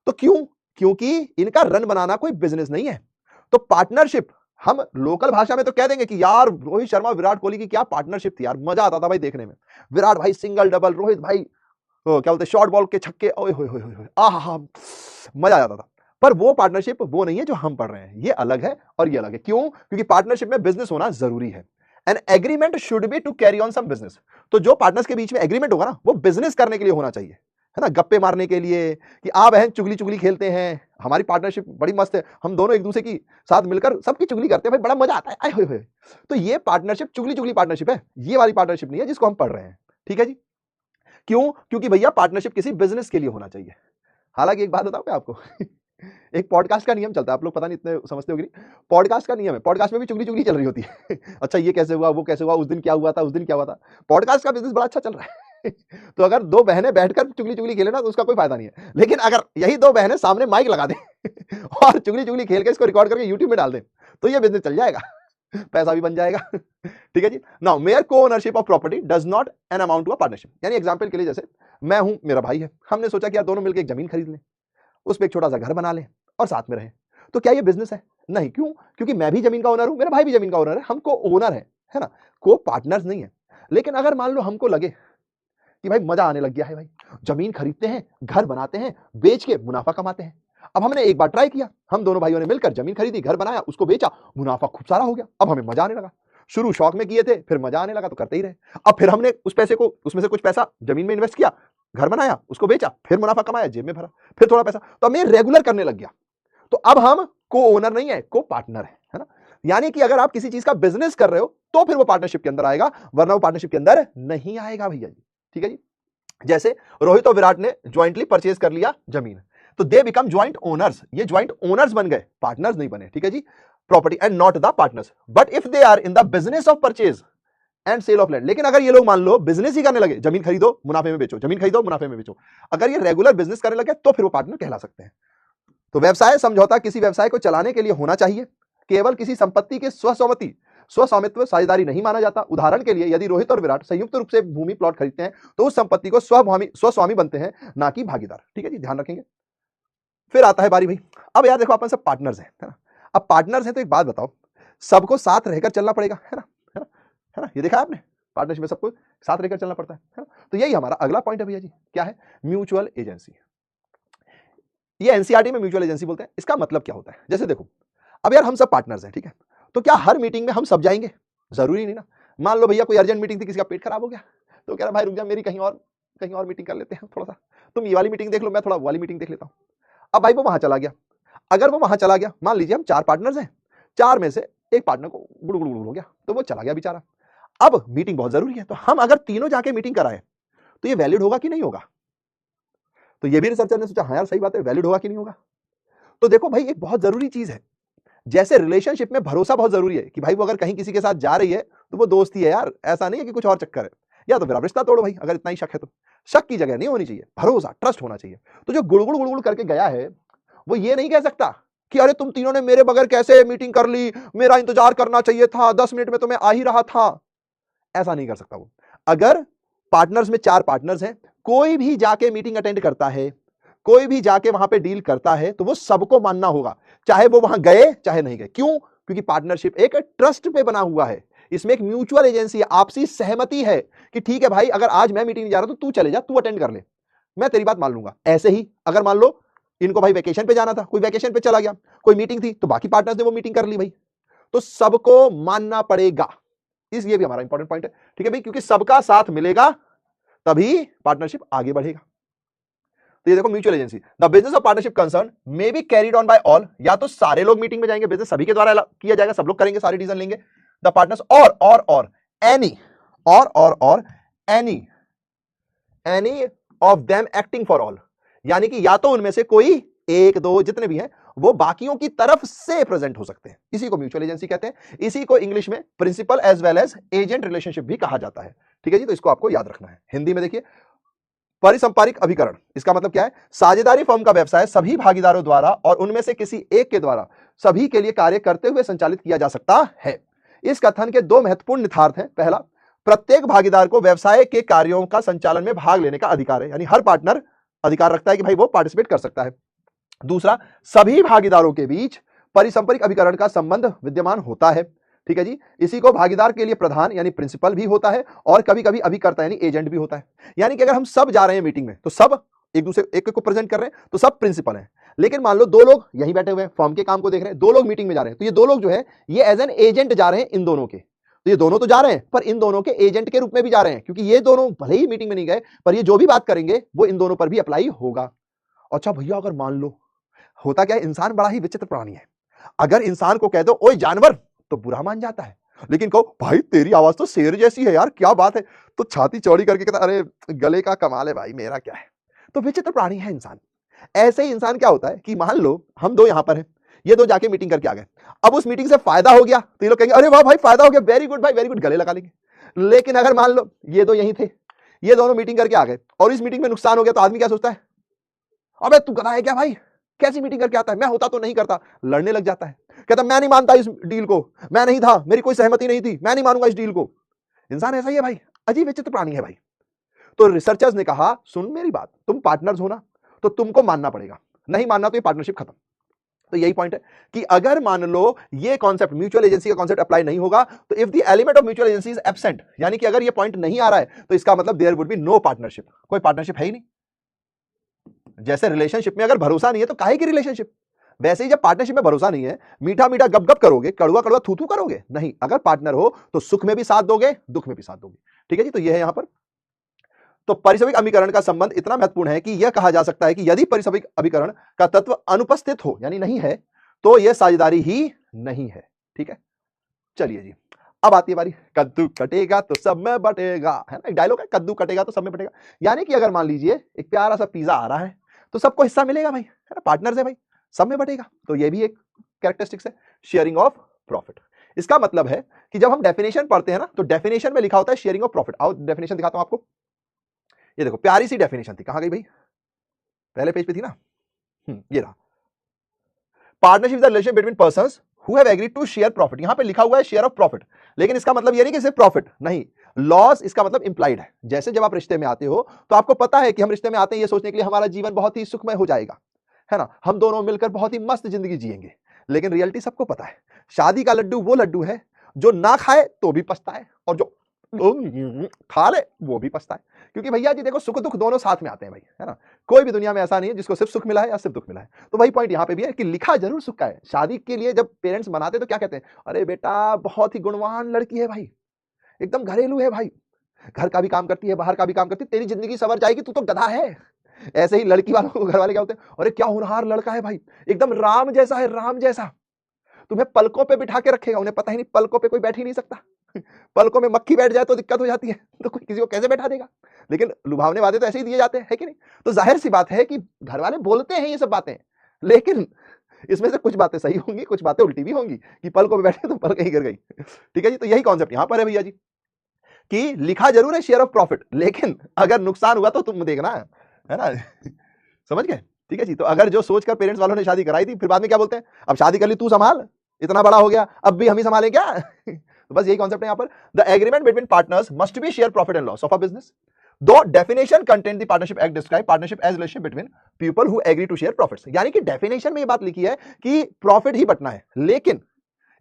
तो क्यों? क्योंकि इनका रन बनाना कोई बिजनेस नहीं है। तो पार्टनरशिप हम लोकल भाषा में तो कह देंगे कि यार रोहित शर्मा विराट कोहली की क्या पार्टनरशिप थी यार, मजा आता था भाई देखने में। विराट भाई सिंगल डबल, रोहित भाई क्या बोलते शॉर्ट बॉल के छक्के, ओए होए होए होए, आहा मजा आ जाता था। पर वो पार्टनरशिप वो नहीं है जो हम पढ़ रहे हैं, ये अलग है और ये अलग है। क्यों? क्योंकि पार्टनरशिप में बिजनेस होना जरूरी है। An agreement should be to carry on some business. तो जो पार्टनर्स के बीच में एग्रीमेंट होगा ना, वो बिजनेस करने के लिए होना चाहिए, है ना, गप्पे मारने के लिए कि आ बहन चुगली चुगली खेलते हैं, हमारी पार्टनरशिप बड़ी मस्त है, हम दोनों एक दूसरे की साथ मिलकर सबकी चुगली करते हैं भाई, बड़ा मजा आता है, आए होए होए। तो ये पार्टनरशिप चुगली चुगली पार्टनरशिप है, ये वाली पार्टनरशिप नहीं है जिसको हम पढ़ रहे हैं, ठीक है जी। क्यों? क्योंकि भैया पार्टनरशिप किसी बिजनेस के लिए होना चाहिए। हालांकि एक बात बताऊं मैं आपको एक पॉडकास्ट का नियम चलता है, आप लोग पता नहीं इतने समझते हो कि नहीं, पॉडकास्ट का नियम है, पॉडकास्ट में भी चुगली चुगली चल रही होती है अच्छा ये कैसे हुआ, वो कैसे हुआ, उस दिन क्या हुआ था, उस दिन क्या हुआ था। पॉडकास्ट का बिजनेस बड़ा अच्छा चल रहा है तो अगर दो बहनें बैठकर चुगली चुगली खेले ना, तो उसका कोई फायदा नहीं है। लेकिन अगर यही दो बहनें सामने माइक लगा दें और चुगली चुगली खेल के इसको रिकॉर्ड करके यूट्यूब में डाल दें, तो ये बिजनेस चल जाएगा पैसा भी बन जाएगा ठीक है जी। Now mere co-ownership of property does not an amount to a partnership. यानी एग्जांपल के लिए, जैसे मैं हूं, मेरा भाई है, हमने सोचा कि यार दोनों मिलकर एक जमीन खरीद लें, उस पर एक छोटा सा घर बना लें और साथ में रहें। तो क्या ये बिजनेस है? नहीं। क्यों? क्योंकि मैं भी जमीन का ओनर हूं, मेरा भाई भी जमीन का ओनर है, हमको ओनर है ना, को पार्टनर्स नहीं है। लेकिन अगर मान लो हमको लगे कि भाई मजा आने लग गया है, भाई जमीन खरीदते हैं, घर बनाते हैं, बेच के मुनाफा कमाते हैं। अब हमने एक बार ट्राई किया, हम दोनों भाइयों ने मिलकर जमीन खरीदी, घर बनाया, उसको बेचा, मुनाफा खूब सारा हो गया। अब हमें मजा आने लगा। शुरू शौक में किए थे, फिर मजा आने लगा तो करते ही रहे। अब फिर हमने उस पैसे को, उसमें से कुछ पैसा जमीन में इन्वेस्ट किया, घर बनाया, उसको बेचा, फिर मुनाफा कमाया, जेब में भरा, फिर थोड़ा पैसा, तो मैं रेगुलर करने लग गया। तो अब हम को ओनर नहीं है, को पार्टनर है ना। यानी कि अगर आप किसी चीज का बिजनेस कर रहे हो तो फिर वो पार्टनरशिप के अंदर आएगा, वरना वो पार्टनरशिप के अंदर नहीं आएगा भैया जी, ठीक है जी। जैसे रोहित और विराट ने ज्वाइंटली परचेज कर लिया जमीन, तो दे बिकम ज्वाइंट ओनर्स, ये ज्वाइंट ओनर्स बन गए, पार्टनर्स नहीं बने, ठीक है जी। Property and not the partners, but if they are in the business of purchase and sale of land. लेकिन अगर ये लोग मान लो बिजनेस ही करने लगे, जमीन खरीदो मुनाफे में बेचो, जमीन खरीदो मुनाफे में बेचो, अगर ये रेगुलर बिजनेस करने लगे तो फिर वो पार्टनर कहला सकते हैं। तो व्यवसाय समझौता किसी व्यवसाय को चलाने के लिए होना चाहिए, केवल किसी संपत्ति के स्वस्वामित्व साझेदारी नहीं माना जाता। उदाहरण के लिए यदि रोहित और विराट संयुक्त रूप से भूमि प्लॉट खरीदते हैं तो उस संपत्ति को स्वस्वामी बनते हैं, ना कि भागीदार, ठीक है जी, ध्यान रखेंगे। फिर आता है बारी भाई, अब यार देखो अपन सब पार्टनर्स हैं, है ना। अब पार्टनर्स हैं तो एक बात बताओ, सबको साथ रहकर चलना पड़ेगा, है ना, है ना, है ना। ये देखा आपने, पार्टनरशिप में सबको साथ रहकर चलना पड़ता है ना। तो यही हमारा अगला पॉइंट है भैया जी, क्या है? Mutual agency. ये एनसीईआरटी में म्यूचुअल एजेंसी बोलते हैं। इसका मतलब क्या होता है, जैसे देखो अब यार हम सब पार्टनर्स हैं, ठीक है, तो क्या हर मीटिंग में हम सब जाएंगे? जरूरी नहीं ना। मान लो भैया कोई अर्जेंट मीटिंग थी, किसी का पेट खराब हो गया, तो कह रहा भाई रुक जा, मेरी कहीं और मीटिंग कर लेते हैं थोड़ा सा, तुम ये वाली मीटिंग देख लो, मैं थोड़ा वाली मीटिंग देख लेता हूं। अब भाई वो वहां चला गया। अगर वो वहां चला गया, मान लीजिए हम 4 पार्टनर्स हैं, 4 में से एक पार्टनर को गुड़ हो गया, तो वो चला गया बेचारा। अब मीटिंग बहुत जरूरी है, तो हम अगर तीनों जाके मीटिंग कराएं तो ये वैलिड होगा कि नहीं होगा? तो ये भी रिसर्चर ने सोचा हाँ यार सही बात है, वैलिड होगा कि नहीं होगा। तो देखो भाई एक बहुत जरूरी चीज है, जैसे रिलेशनशिप में भरोसा बहुत जरूरी है कि भाई वो अगर कहीं किसी के साथ जा रही है तो वो दोस्ती है यार, ऐसा नहीं है कि कुछ और चक्कर है, या तो फिर आप रिश्ता तोड़ो भाई अगर इतना ही शक है तो। शक की जगह नहीं होनी चाहिए, भरोसा ट्रस्ट होना चाहिए। तो जो गुड़गुड़ करके गया है वो ये नहीं कह सकता कि अरे तुम तीनों ने मेरे बगैर कैसे मीटिंग कर ली, मेरा इंतजार करना चाहिए था, 10 मिनट में तो मैं आ ही रहा था। ऐसा नहीं कर सकता वो। अगर पार्टनर्स में 4 पार्टनर्स हैं, कोई भी जाके मीटिंग अटेंड करता है, कोई भी जाके वहां पे डील करता है, तो वो सबको मानना होगा, चाहे वो वहां गए चाहे नहीं गए। क्यों? क्योंकि पार्टनरशिप एक ट्रस्ट पे बना हुआ है, इसमें एक म्यूचुअल एजेंसी है, आपसी सहमति है कि ठीक है भाई अगर आज मैं मीटिंग जा रहा हूं तो तू चले जा, तू अटेंड कर ले, मैं तेरी बात मान लूंगा। ऐसे ही अगर मान लो इनको भाई वेकेशन पे जाना था, कोई वेकेशन पे चला गया, कोई मीटिंग थी तो बाकी पार्टनर्स ने वो मीटिंग कर ली भाई, तो सबको मानना पड़ेगा। ये भी हमारा इंपॉर्टेंट पॉइंट है, ठीक है भाई, क्योंकि सबका साथ मिलेगा तभी पार्टनरशिप आगे बढ़ेगा। तो ये देखो mutual agency, the business of partnership concern may be carried on by all, या तो सारे लोग मीटिंग में जाएंगे, बिजनेस सभी के द्वारा किया जाएगा, सब लोग करेंगे, सारे डिसीजन लेंगे, द पार्टनर्स और any of them acting for all, यानी कि या तो उनमें से कोई एक दो जितने भी हैं वो बाकियों की तरफ से प्रेजेंट हो सकते हैं, इसी को म्यूचुअल एजेंसी कहते हैं। इसी को इंग्लिश में principal as well as agent relationship भी कहा जाता है, ठीक है जी। तो इसको आपको याद रखना है। हिंदी में देखिए परिसंपारिक अभिकरण, इसका मतलब क्या है? साझेदारी फर्म का व्यवसाय सभी भागीदारों द्वारा और उनमें से किसी एक के द्वारा सभी के लिए कार्य करते हुए संचालित किया जा सकता है। इस कथन के 2 महत्वपूर्ण निहितार्थ हैं। पहला, प्रत्येक भागीदार को व्यवसाय के कार्यों का संचालन में भाग लेने का अधिकार है, यानी हर पार्टनर अधिकार रखता है कि भाई वो पार्टिसिपेट कर सकता है। दूसरा, सभी भागीदारों के बीच परिसंपारिक अभिकरण का संबंध विद्यमान होता है, ठीक है जी। इसी को भागीदार के लिए प्रधान यानी प्रिंसिपल भी होता है और कभी कभी अभिकर्ता यानी एजेंट भी होता है। यानी कि अगर हम सब जा रहे हैं मीटिंग में तो सब एक दूसरे एक को प्रेजेंट कर रहे हैं तो सब प्रिंसिपल हैं, लेकिन मान लो 2 लोग यहीं बैठे हुए हैं, फर्म के काम को देख रहे हैं, 2 लोग मीटिंग में जा रहे हैं, तो ये 2 लोग जो है ये एज एन एजेंट जा रहे हैं इन दोनों के। तो ये दोनों तो जा रहे हैं पर इन दोनों के एजेंट के रूप में भी जा रहे हैं, क्योंकि ये दोनों भले ही मीटिंग में नहीं गए पर ये जो भी बात करेंगे वो इन दोनों पर भी अप्लाई होगा। अच्छा भैया अगर मान लो, होता क्या है, इंसान बड़ा ही विचित्र प्राणी है। अगर इंसान को कह दो ओए जानवर तो बुरा मान जाता है, लेकिन कहो भाई तेरी आवाज तो शेर जैसी है यार, क्या बात है, तो छाती चौड़ी करके कहता अरे गले का कमाल है भाई, मेरा क्या है। तो विचित्र प्राणी है इंसान। ऐसे ही इंसान क्या होता है कि मान लो हम 2 यहां पर हैं, ये 2 जाके मीटिंग करके आ गए, अब उस मीटिंग से फायदा हो गया तो ये लोग कहेंगे अरे वाह भाई फायदा हो गया, वेरी गुड भाई वेरी गुड, गले लगा लेंगे। लेकिन अगर मान लो ये 2 यहीं थे, ये दोनों मीटिंग करके आ गए और इस मीटिंग में नुकसान हो गया, तो आदमी क्या सोचता है, अबे तू गधा है क्या भाई, कैसी मीटिंग करके आता है, मैं होता तो नहीं करता, लड़ने लग जाता है, कहता मैं नहीं मानता इस डील को, मैं नहीं था, मेरी कोई सहमति नहीं थी, मैं नहीं मानूंगा इस डील को। इंसान ऐसा ही है भाई, अजीब विचित्र प्राणी है भाई। तो रिसर्चर्स ने कहा सुन मेरी बात, तुम पार्टनर्स हो ना, तो तुमको मानना पड़ेगा, नहीं मानना तो ये पार्टनरशिप खत्म। तो यही पॉइंट है कि अगर मान लो ये कॉन्सेप्ट म्यूचुअल एजेंसी का कॉन्सेप्ट अप्लाई नहीं होगा, तो if the element of mutual agency is absent, यानी कि अगर ये पॉइंट नहीं आ रहा है तो इसका मतलब there would be no partnership, कोई पार्टनरशिप है ही नहीं। जैसे रिलेशनशिप में अगर भरोसा नहीं है तो काहे की रिलेशनशिप, वैसे ही जब पार्टनरशिप में भरोसा नहीं है, मीठा मीठा गप गप करोगे, कड़वा कड़वा थू थू करोगे नहीं। अगर पार्टनर हो तो सुख में भी साथ दोगे, दुख में भी साथ दोगे, ठीक है जी। तो यह है यहां पर। तो परिसंपारिक अभिकरण का संबंध इतना महत्वपूर्ण है कि यह कहा जा सकता है कि यदि परिसंपारिक अभिकरण का तत्व अनुपस्थित हो यानी नहीं है तो यह साझेदारी ही नहीं है, ठीक है। चलिए जी, अब आती है बारी कद्दू कटेगा तो सब में बटेगा, है ना, एक डायलॉग है, कद्दू कटेगा तो सब में बटेगा। यानी कि अगर मान लीजिए एक प्यारा सा पिज्जा आ रहा है तो सबको हिस्सा मिलेगा भाई, है ना, पार्टनर्स है भाई, सब में बटेगा। तो ये भी एक कैरेक्टरिस्टिक्स है, शेयरिंग ऑफ प्रॉफिट। इसका मतलब है कि जब हम डेफिनेशन पढ़ते हैं ना तो डेफिनेशन में लिखा होता है शेयरिंग ऑफ प्रॉफिट। आओ डेफिनेशन दिखाता हूं आपको, ये देखो प्यारी सी डेफिनेशन थी, कहां गई भाई, पहले पेज पे थी ना, ये रहा, partnership is the relation between persons who have agreed to share profit. यहां पे लिखा हुआ है शेयर ऑफ प्रॉफिट, लेकिन इसका मतलब ये नहीं कि सिर्फ प्रॉफिट, नहीं, लॉस इसका मतलब इंप्लाइड है। जैसे जब आप रिश्ते में आते हो तो आपको पता है कि हम रिश्ते में आते हैं ये सोचने के लिए हमारा जीवन बहुत ही सुखमय हो जाएगा, है ना, हम दोनों मिलकर बहुत ही मस्त जिंदगी जिएंगे। लेकिन रियलिटी सबको पता है, शादी का लड्डू वो लड्डू है जो ना खाए तो भी पछताए और जो खा ले, वो भी पछता है। क्योंकि भैया जी देखो, सुख दुख दोनों साथ में आते हैं भाई, है ना। कोई भी दुनिया में ऐसा नहीं है जिसको सिर्फ सुख मिला है या सिर्फ दुख मिला है। तो वही पॉइंट यहाँ पे भी है कि लिखा जरूर सुख का है। शादी के लिए जब पेरेंट्स मनाते तो क्या कहते हैं, अरे बेटा बहुत ही गुणवान लड़की है भाई, एकदम घरेलू है भाई, घर का भी काम करती है, बाहर का भी काम करती है, तेरी जिंदगी संवर जाएगी, तू तो गधा है। ऐसे ही लड़की वालों को घर वाले क्या होते हैं, अरे क्या होनहार लड़का है भाई, एकदम राम जैसा है, राम जैसा, तुम्हें पलकों पे बिठा के रखेगा। उन्हें पता ही नहीं पलकों पे कोई बैठ ही नहीं सकता, पलकों में मक्खी बैठ जाए तो दिक्कत हो जाती है, तो कोई किसी को कैसे बैठा देगा। लेकिन लुभावने वादे तो ऐसे ही दिए जाते हैं, है कि नहीं। तो जाहिर सी बात है कि घर वाले बोलते हैं ये सब बातें, लेकिन इसमें से कुछ बातें सही होंगी, कुछ बातें उल्टी भी होंगी, कि पलकों पे बैठे तो पल कहीं गिर गई। ठीक है जी। तो यही कॉन्सेप्ट यहां पर है भैया जी, कि लिखा जरूर है शेयर ऑफ प्रॉफिट, लेकिन अगर नुकसान हुआ तो तुम देखना, है ना। समझ गए। ठीक है जी। तो अगर जो सोचकर पेरेंट्स वालों ने शादी कराई थी, फिर बाद में क्या बोलते हैं, अब शादी कर ली तू संभाल, इतना बड़ा हो गया अब भी हम ही संभालें क्या। तो बस यही कॉन्सेप्ट है यहाँ पर। The agreement between partners must be share profit and loss of a business. दो definition content the partnership act describe partnership as relationship between people who agree to share profits. यानी कि डेफिनेशन में ये बात लिखी है कि प्रॉफिट ही बटना है, लेकिन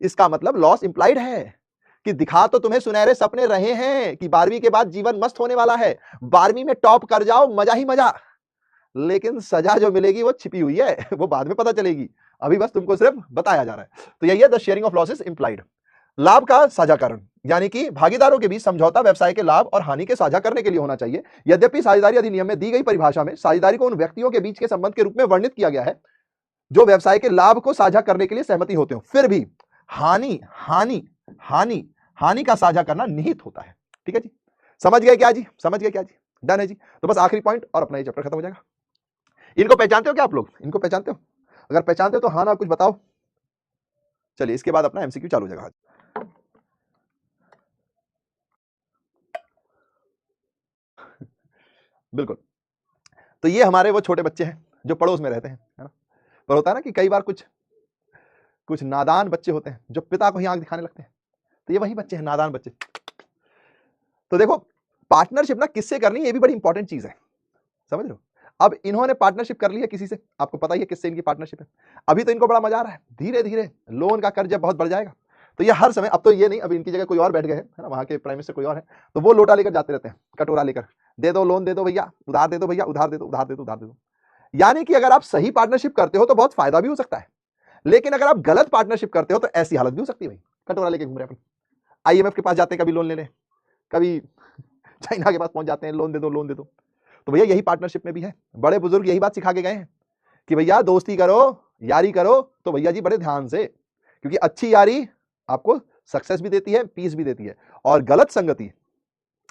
इसका मतलब लॉस इंप्लाइड है, कि दिखा तो तुम्हें सुनहरे सपने रहे हैं कि 12वीं के बाद जीवन मस्त होने वाला है, 12वीं में टॉप कर जाओ, मजा ही मजा, लेकिन सजा जो मिलेगी वो छिपी हुई है, वो बाद में पता चलेगी, अभी बस तुमको सिर्फ बताया जा रहा है। तो यही है the sharing of losses implied. लाभ का साझाकरण, यानी कि भागीदारों के बीच समझौता व्यवसाय के लाभ और हानि के साझा करने के लिए होना चाहिए। यद्यपि साझेदारी अधिनियम में दी गई परिभाषा में साझेदारी को उन व्यक्तियों के बीच के संबंध के रूप में वर्णित किया गया है जो व्यवसाय के लाभ को साझा करने के लिए सहमति होते हो, फिर भी हानि हानि हानि हानि का साझा करना निहित होता है। ठीक है जी। समझ गए क्या जी, समझ गए क्या जी, डन है जी। तो बस आखिरी पॉइंट और अपना ये चैप्टर खत्म हो जाएगा। इनको पहचानते हो क्या आप लोग, इनको पहचानते हो? अगर पहचानते हो तो हाँ ना कुछ बताओ। चलिए इसके बाद अपना एमसीक्यू चालू हो जाएगा। बिल्कुल। तो ये हमारे वो छोटे बच्चे हैं जो पड़ोस में रहते हैं, है ना। पर होता है ना कि कई बार कुछ नादान बच्चे होते हैं जो पिता को ही आंख दिखाने लगते हैं, तो ये वही बच्चे हैं, नादान बच्चे। तो देखो पार्टनरशिप ना किससे करनी है, ये भी बड़ी इंपॉर्टेंट चीज है, समझ रहे हो। अब इन्होंने पार्टनरशिप कर ली है किसी से, आपको पता ही है किससे इनकी पार्टनरशिप है। अभी तो इनको बड़ा मजा आ रहा है, धीरे धीरे लोन का कर्ज जब बहुत बढ़ जाएगा तो ये हर समय, अब तो ये नहीं, अब इनकी जगह कोई और बैठ गए हैं, है ना, वहां के प्राइम मिनिस्टर कोई और है, तो वो लोटा लेकर जाते रहते हैं, कटोरा लेकर, दे दो लोन, दे दो भैया, उधार दे दो भैया, उधार दे दो, उधार दे दो, उधार दे दो। यानी कि अगर आप सही पार्टनरशिप करते हो तो बहुत फायदा भी हो सकता है, लेकिन अगर आप गलत पार्टनरशिप करते हो तो ऐसी हालत भी हो सकती है भाई, कटोरा लेके घूम रहे अपन, IMF के पास जाते हैं कभी लोन लेने, कभी चाइना के पास पहुंच जाते हैं, लोन दे दो, लोन दे दो। तो भैया यही पार्टनरशिप में भी है, बड़े बुजुर्ग यही बात सिखा के गए हैं कि भैया दोस्ती करो, यारी करो तो भैया जी बड़े ध्यान से, क्योंकि अच्छी यारी आपको सक्सेस भी देती है, पीस भी देती है, और गलत संगति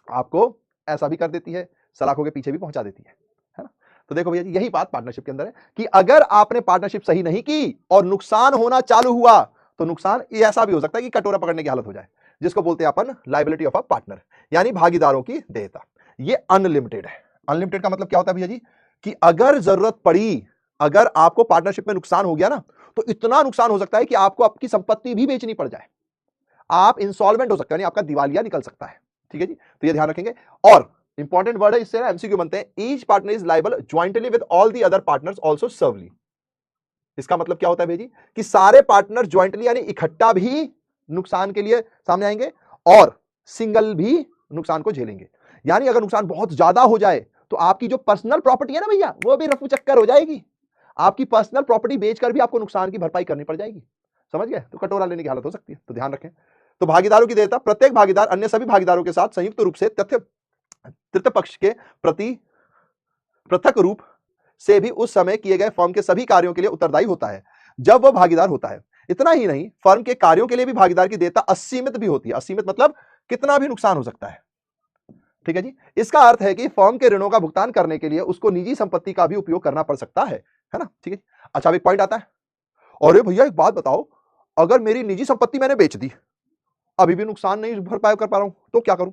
आपको ऐसा भी कर देती है, सलाखों के पीछे भी पहुंचा देती है ना। तो देखो भैया जी यही बात पार्टनरशिप के अंदर है कि अगर आपने पार्टनरशिप सही नहीं की और नुकसान होना चालू हुआ तो नुकसान ऐसा भी हो सकता है कि कटोरा पकड़ने की हालत हो जाए, जिसको बोलते हैं अपन लायबिलिटी ऑफ अ पार्टनर, यानी भागीदारों की देयता। ये अनलिमिटेड है। अनलिमिटेड का मतलब क्या होता है भैया जी, कि अगर जरूरत पड़ी, अगर आपको पार्टनरशिप में नुकसान हो गया ना, तो इतना नुकसान हो सकता है कि आपको आपकी संपत्ति भी बेचनी पड़ जाए, आप इंसॉल्वेंट हो सकते हैं, आपका दिवालिया निकल सकता है। ठीक है जी। तो ये ध्यान रखेंगे। और इंपॉर्टेंट वर्ड है, इससे ना एमसीक्यू बनते हैं, each partner is liable jointly with all the other partners also severally. इसका मतलब क्या होता है भैया जी, कि सारे पार्टनर ज्वाइंटली यानी इकट्ठा भी नुकसान के लिए सामने आएंगे और सिंगल भी नुकसान को झेलेंगे। यानी अगर नुकसान बहुत ज्यादा हो जाए तो आपकी जो पर्सनल प्रॉपर्टी है ना भैया, वो भी रफू चक्कर हो जाएगी, आपकी पर्सनल प्रॉपर्टी बेचकर भी आपको नुकसान की भरपाई करनी पड़ जाएगी, समझ गए। तो कटोरा लेने की हालत हो सकती है, तो ध्यान रखें। तो भागीदारों की देयता, प्रत्येक भागीदार अन्य सभी भागीदारों के साथ संयुक्त रूप से तृतीय पक्ष के प्रति पृथक रूप से भी उस समय किए गए फर्म के सभी कार्यों के लिए उत्तरदायी होता है जब वह भागीदार होता है। इतना ही नहीं, फर्म के कार्यों के लिए भी भागीदार की देयता असीमित भी होती है। असीमित मतलब कितना भी नुकसान हो सकता है। ठीक है जी। इसका अर्थ है कि फर्म के ऋणों का भुगतान करने के लिए उसको निजी संपत्ति का भी उपयोग करना पड़ सकता है ना। ठीक है। अच्छा, एक पॉइंट आता है, अरे भैया एक बात बताओ, अगर मेरी निजी संपत्ति मैंने बेच दी, अभी भी नुकसान नहीं भरपाई कर पा रहा हूं, तो क्या करूं?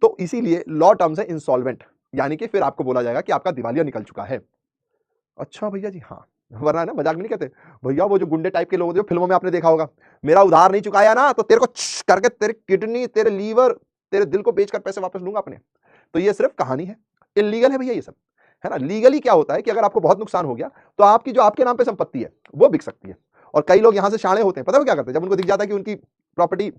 तो इसीलिए लॉ टर्म्स है इंसॉल्वेंट, यानी कि फिर आपको बोला जाएगा कि आपका दिवालिया निकल चुका है। अच्छा भैया जी, हाँ, वरना ना मजाक में नहीं कहते भैया, वो जो गुंडे टाइप के लोग जो फिल्मों में आपने देखा होगा, मेरा उधार नहीं चुकाया ना तो तेरे को करके तेरे किडनी, तेरे लीवर, तेरे दिल को बेचकर पैसे वापस लूंगा अपने। तो ये सिर्फ कहानी है, इलीगल है भैया ये सब, है ना। लीगली क्या होता है कि अगर आपको बहुत नुकसान हो गया तो आपकी जो आपके नाम पे संपत्ति है वो बिक सकती है। और कई लोग यहां से शाणे होते हैं, पता है क्या करते हैं, जब उनको दिख जाता है कि उनकी प्रॉपर्टी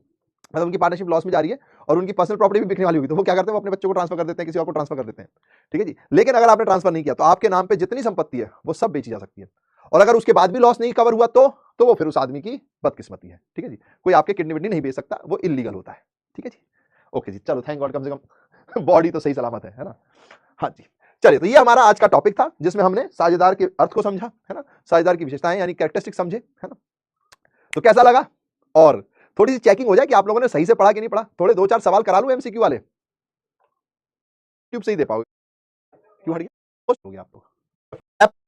मतलब उनकी पार्टनरशिप लॉस में जा रही है और उनकी पर्सनल प्रॉपर्टी भी बिकने वाली होगी, तो वो क्या करते हैं, वो अपने बच्चों को ट्रांसफर कर देते हैं, किसी और को ट्रांसफर कर देते हैं, ठीक है जी। लेकिन अगर आपने ट्रांसफर नहीं किया तो आपके नाम पे जितनी संपत्ति है वो सब बेची जा सकती है, और अगर उसके बाद भी लॉस नहीं कवर हुआ तो वो फिर उस आदमी की बदकिस्मती है, ठीक है जी। कोई आपके किडनी विडनी नहीं बेच सकता, वो इलीगल होता है, ठीक है जी। ओके जी, चलो थैंक गॉड, कम से कम बॉडी तो सही सलामत है ना। हाँ जी, चलिए, तो ये हमारा आज का टॉपिक था जिसमें हमने साझेदार के अर्थ को समझा, है ना, साझेदार की विशेषताएं यानी कैरेक्टरिस्टिक समझे, है ना। तो कैसा लगा, और थोड़ी सी चेकिंग हो जाए कि आप लोगों ने सही से पढ़ा कि नहीं पढ़ा। थोड़े 2-4 सवाल करा लूं एमसीक्यू वाले, ट्यूब से ही दे पाओगे, क्यों हट गया हो गया आपको।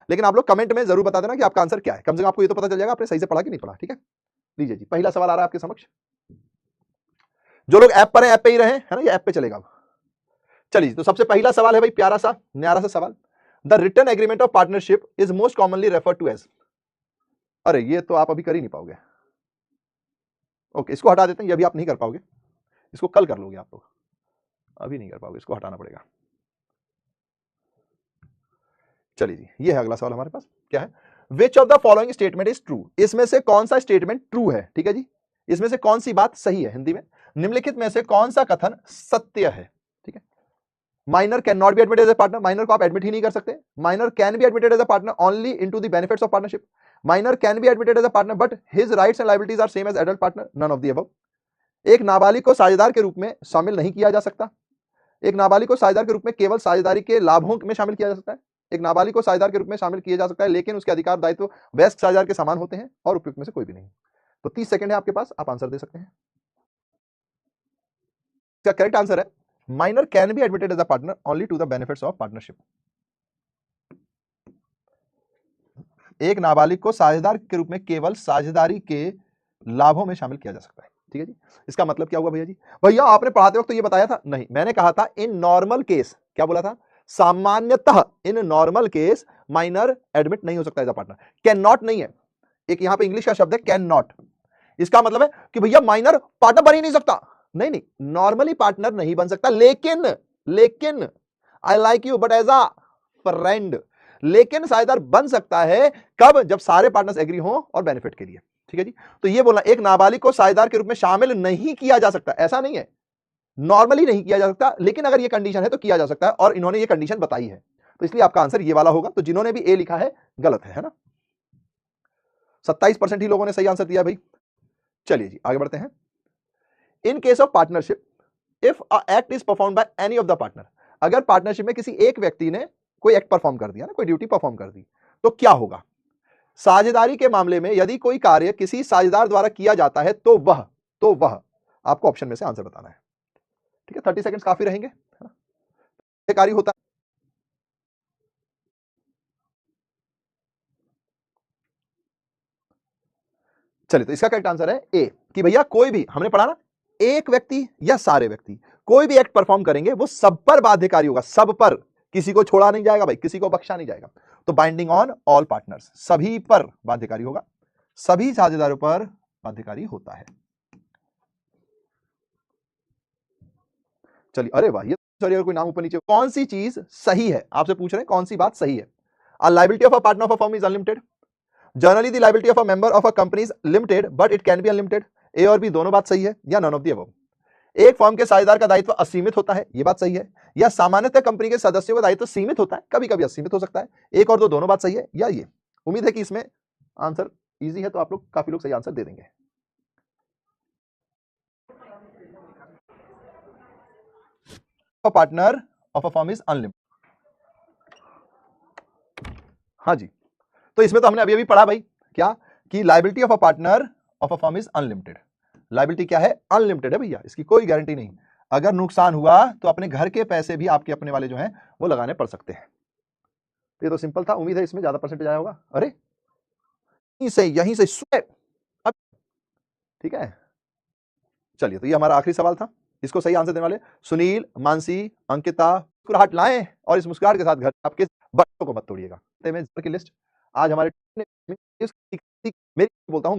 लेकिन आप लोग कमेंट में जरूर बता देना कि आपका आंसर क्या है, कम से कम आपको ये तो पता चल जाएगा आपने सही से पढ़ा कि नहीं पढ़ा, ठीक है। लीजिए जी, पहला सवाल आ रहा है आपके समक्ष। जो लोग ऐप पर हैं, ऐप पे ही रहे, है ना, ये ऐप पे चलेगा। चलिए, तो सबसे पहला सवाल है भाई, प्यारा सा न्यारा सा सवाल। The written agreement of partnership is most commonly referred to as. अरे ये तो आप अभी कर ही नहीं पाओगे। ओके, इसको हटा देते हैं, ये अभी आप नहीं कर पाओगे, इसको कल कर लोगे आप लोग, अभी नहीं कर पाओगे, इसको हटाना पड़ेगा। चलिए जी, ये है अगला सवाल हमारे पास, क्या है, which of the following statement is true. इसमें से कौन सा स्टेटमेंट ट्रू है, ठीक है जी, इसमें से कौन सी बात सही है, हिंदी में निम्नलिखित में से कौन सा कथन सत्य है, ठीक है। Minor can not be admitted as a partner, minor को आप एडमिट ही नहीं कर सकते। Minor can be admitted as a partner only into the benefits of partnership. Minor can be admitted as a partner but his rights and liabilities are same as adult partner, none of the above. एक नाबालिग को साझेदार के रूप में शामिल नहीं किया जा सकता। एक नाबालिग को साझेदार के रूप में केवल साझेदारी के लाभों में शामिल किया जा सकता है। एक नाबालिग को साझेदार के रूप में शामिल किया जा सकता है, लेकिन उसके अधिकार दायित्व वयस्क साझेदार के समान होते हैं, और उपयुक्त में से कोई भी नहीं। तो 30 सेकंड है आपके पास, आप आंसर दे सकते हैं। इसका करेक्ट आंसर है minor can be admitted as a partner only to the benefits of partnership. एक नाबालिग को साझेदार के रूप में केवल साझेदारी के लाभों में शामिल किया जा सकता है, ठीक है जी। इसका मतलब क्या हुआ भैया जी? भैया आपने पढ़ाते वक्त तो ये बताया था, नहीं, मैंने कहा था इन नॉर्मल केस, क्या बोला था, सामान्यतः in normal case minor admit नहीं हो सकता as a partner. Can not नहीं है, एक यहां पे इंग्लिश का शब्द है कैन नॉट। इसका मतलब है कि भैया माइनर पार्टनर बन ही नहीं सकता। नहीं नहीं, नॉर्मली पार्टनर नहीं बन सकता, लेकिन I like you but as a friend, लेकिन साझेदार बन सकता है कब, जब सारे पार्टनर्स एग्री हो और बेनिफिट के लिए, ठीक है जी। तो ये बोलना, एक नाबालिग को साझेदार के रूप में शामिल नहीं किया जा सकता, ऐसा नहीं है, नॉर्मली नहीं किया जा सकता, लेकिन अगर ये कंडीशन है तो किया जा सकता है, और इन्होंने ये कंडीशन बताई है, तो इसलिए आपका आंसर ये वाला होगा। तो जिन्होंने भी ए लिखा है गलत है ना। 27% ही लोगों ने सही आंसर दिया भाई। चलिए जी, आगे बढ़ते हैं। In case of partnership if a act is performed by any of the partner, अगर पार्टनरशिप में किसी एक व्यक्ति ने कोई एक्ट परफॉर्म कर दिया ना, कोई ड्यूटी परफॉर्म कर दी, तो क्या होगा। साझेदारी के मामले में यदि कोई कार्य किसी साझेदार द्वारा किया जाता है तो वह आपको ऑप्शन में से आंसर बताना है, ठीक है। 30 सेकंड्स काफी रहेंगे, है ना। कार्य होता है, चलिए, तो इसका करेक्ट आंसर है ए, कि भैया कोई भी, हमने पढ़ा ना, एक व्यक्ति या सारे व्यक्ति कोई भी एक्ट परफॉर्म करेंगे वो सब पर बाध्यकारी होगा, सब पर, किसी को छोड़ा नहीं जाएगा भाई, किसी को बख्शा नहीं जाएगा। तो बाइंडिंग ऑन ऑल पार्टनर्स, सभी पर बाध्यकारी होगा, सभी साझेदारों पर बाध्यकारी होता है। चलिए, अरे वाह, ये सॉरी, अगर कोई नाम ऊपर नीचे, कौन सी चीज सही है, आपसे पूछ रहे हैं कौन सी बात सही है। A liability of a partner of a firm is unlimited. Generally, the liability of a member of a company is limited, but it can be unlimited. A और B दोनों बात सही है, या none of the above. एक firm के साझेदार का दायित्व असीमित होता है, ये बात सही है, या सामान्यतः कंपनी के सदस्यों का दायित्व सीमित होता है, कभी कभी असीमित हो सकता है। एक और दो दोनों बात सही है, या ये। उम्मीद है कि इसमें आंसर इजी है, तो आप लोग, काफी लोग सही आंसर दे देंगे। Partner of a firm is unlimited, हाँ जी। तो इसमें तो हमने अभी अभी पढ़ा भाई, क्या, कि liability of a partner of a firm is unlimited. Liability क्या है, अनलिमिटेड है भैया, इसकी कोई गारंटी नहीं। अगर नुकसान हुआ तो अपने घर के पैसे भी आपके अपने वाले जो हैं वो लगाने पड़ सकते हैं। ये तो सिंपल था, उम्मीद है इसमें ज्यादा परसेंटेज आया होगा। अरे यहीं से ठीक है। चलिए, तो ये हमारा आखिरी सवाल था, इसको सही आंसर देने वाले सुनील, मानसी, अंकिता, मुस्कुराहट लाएं, और इस मुस्कुराहट के साथ घर आपके बच्चों को मत तोड़िएगा। की लिस्ट आज हमारे मेरी बोलता हूं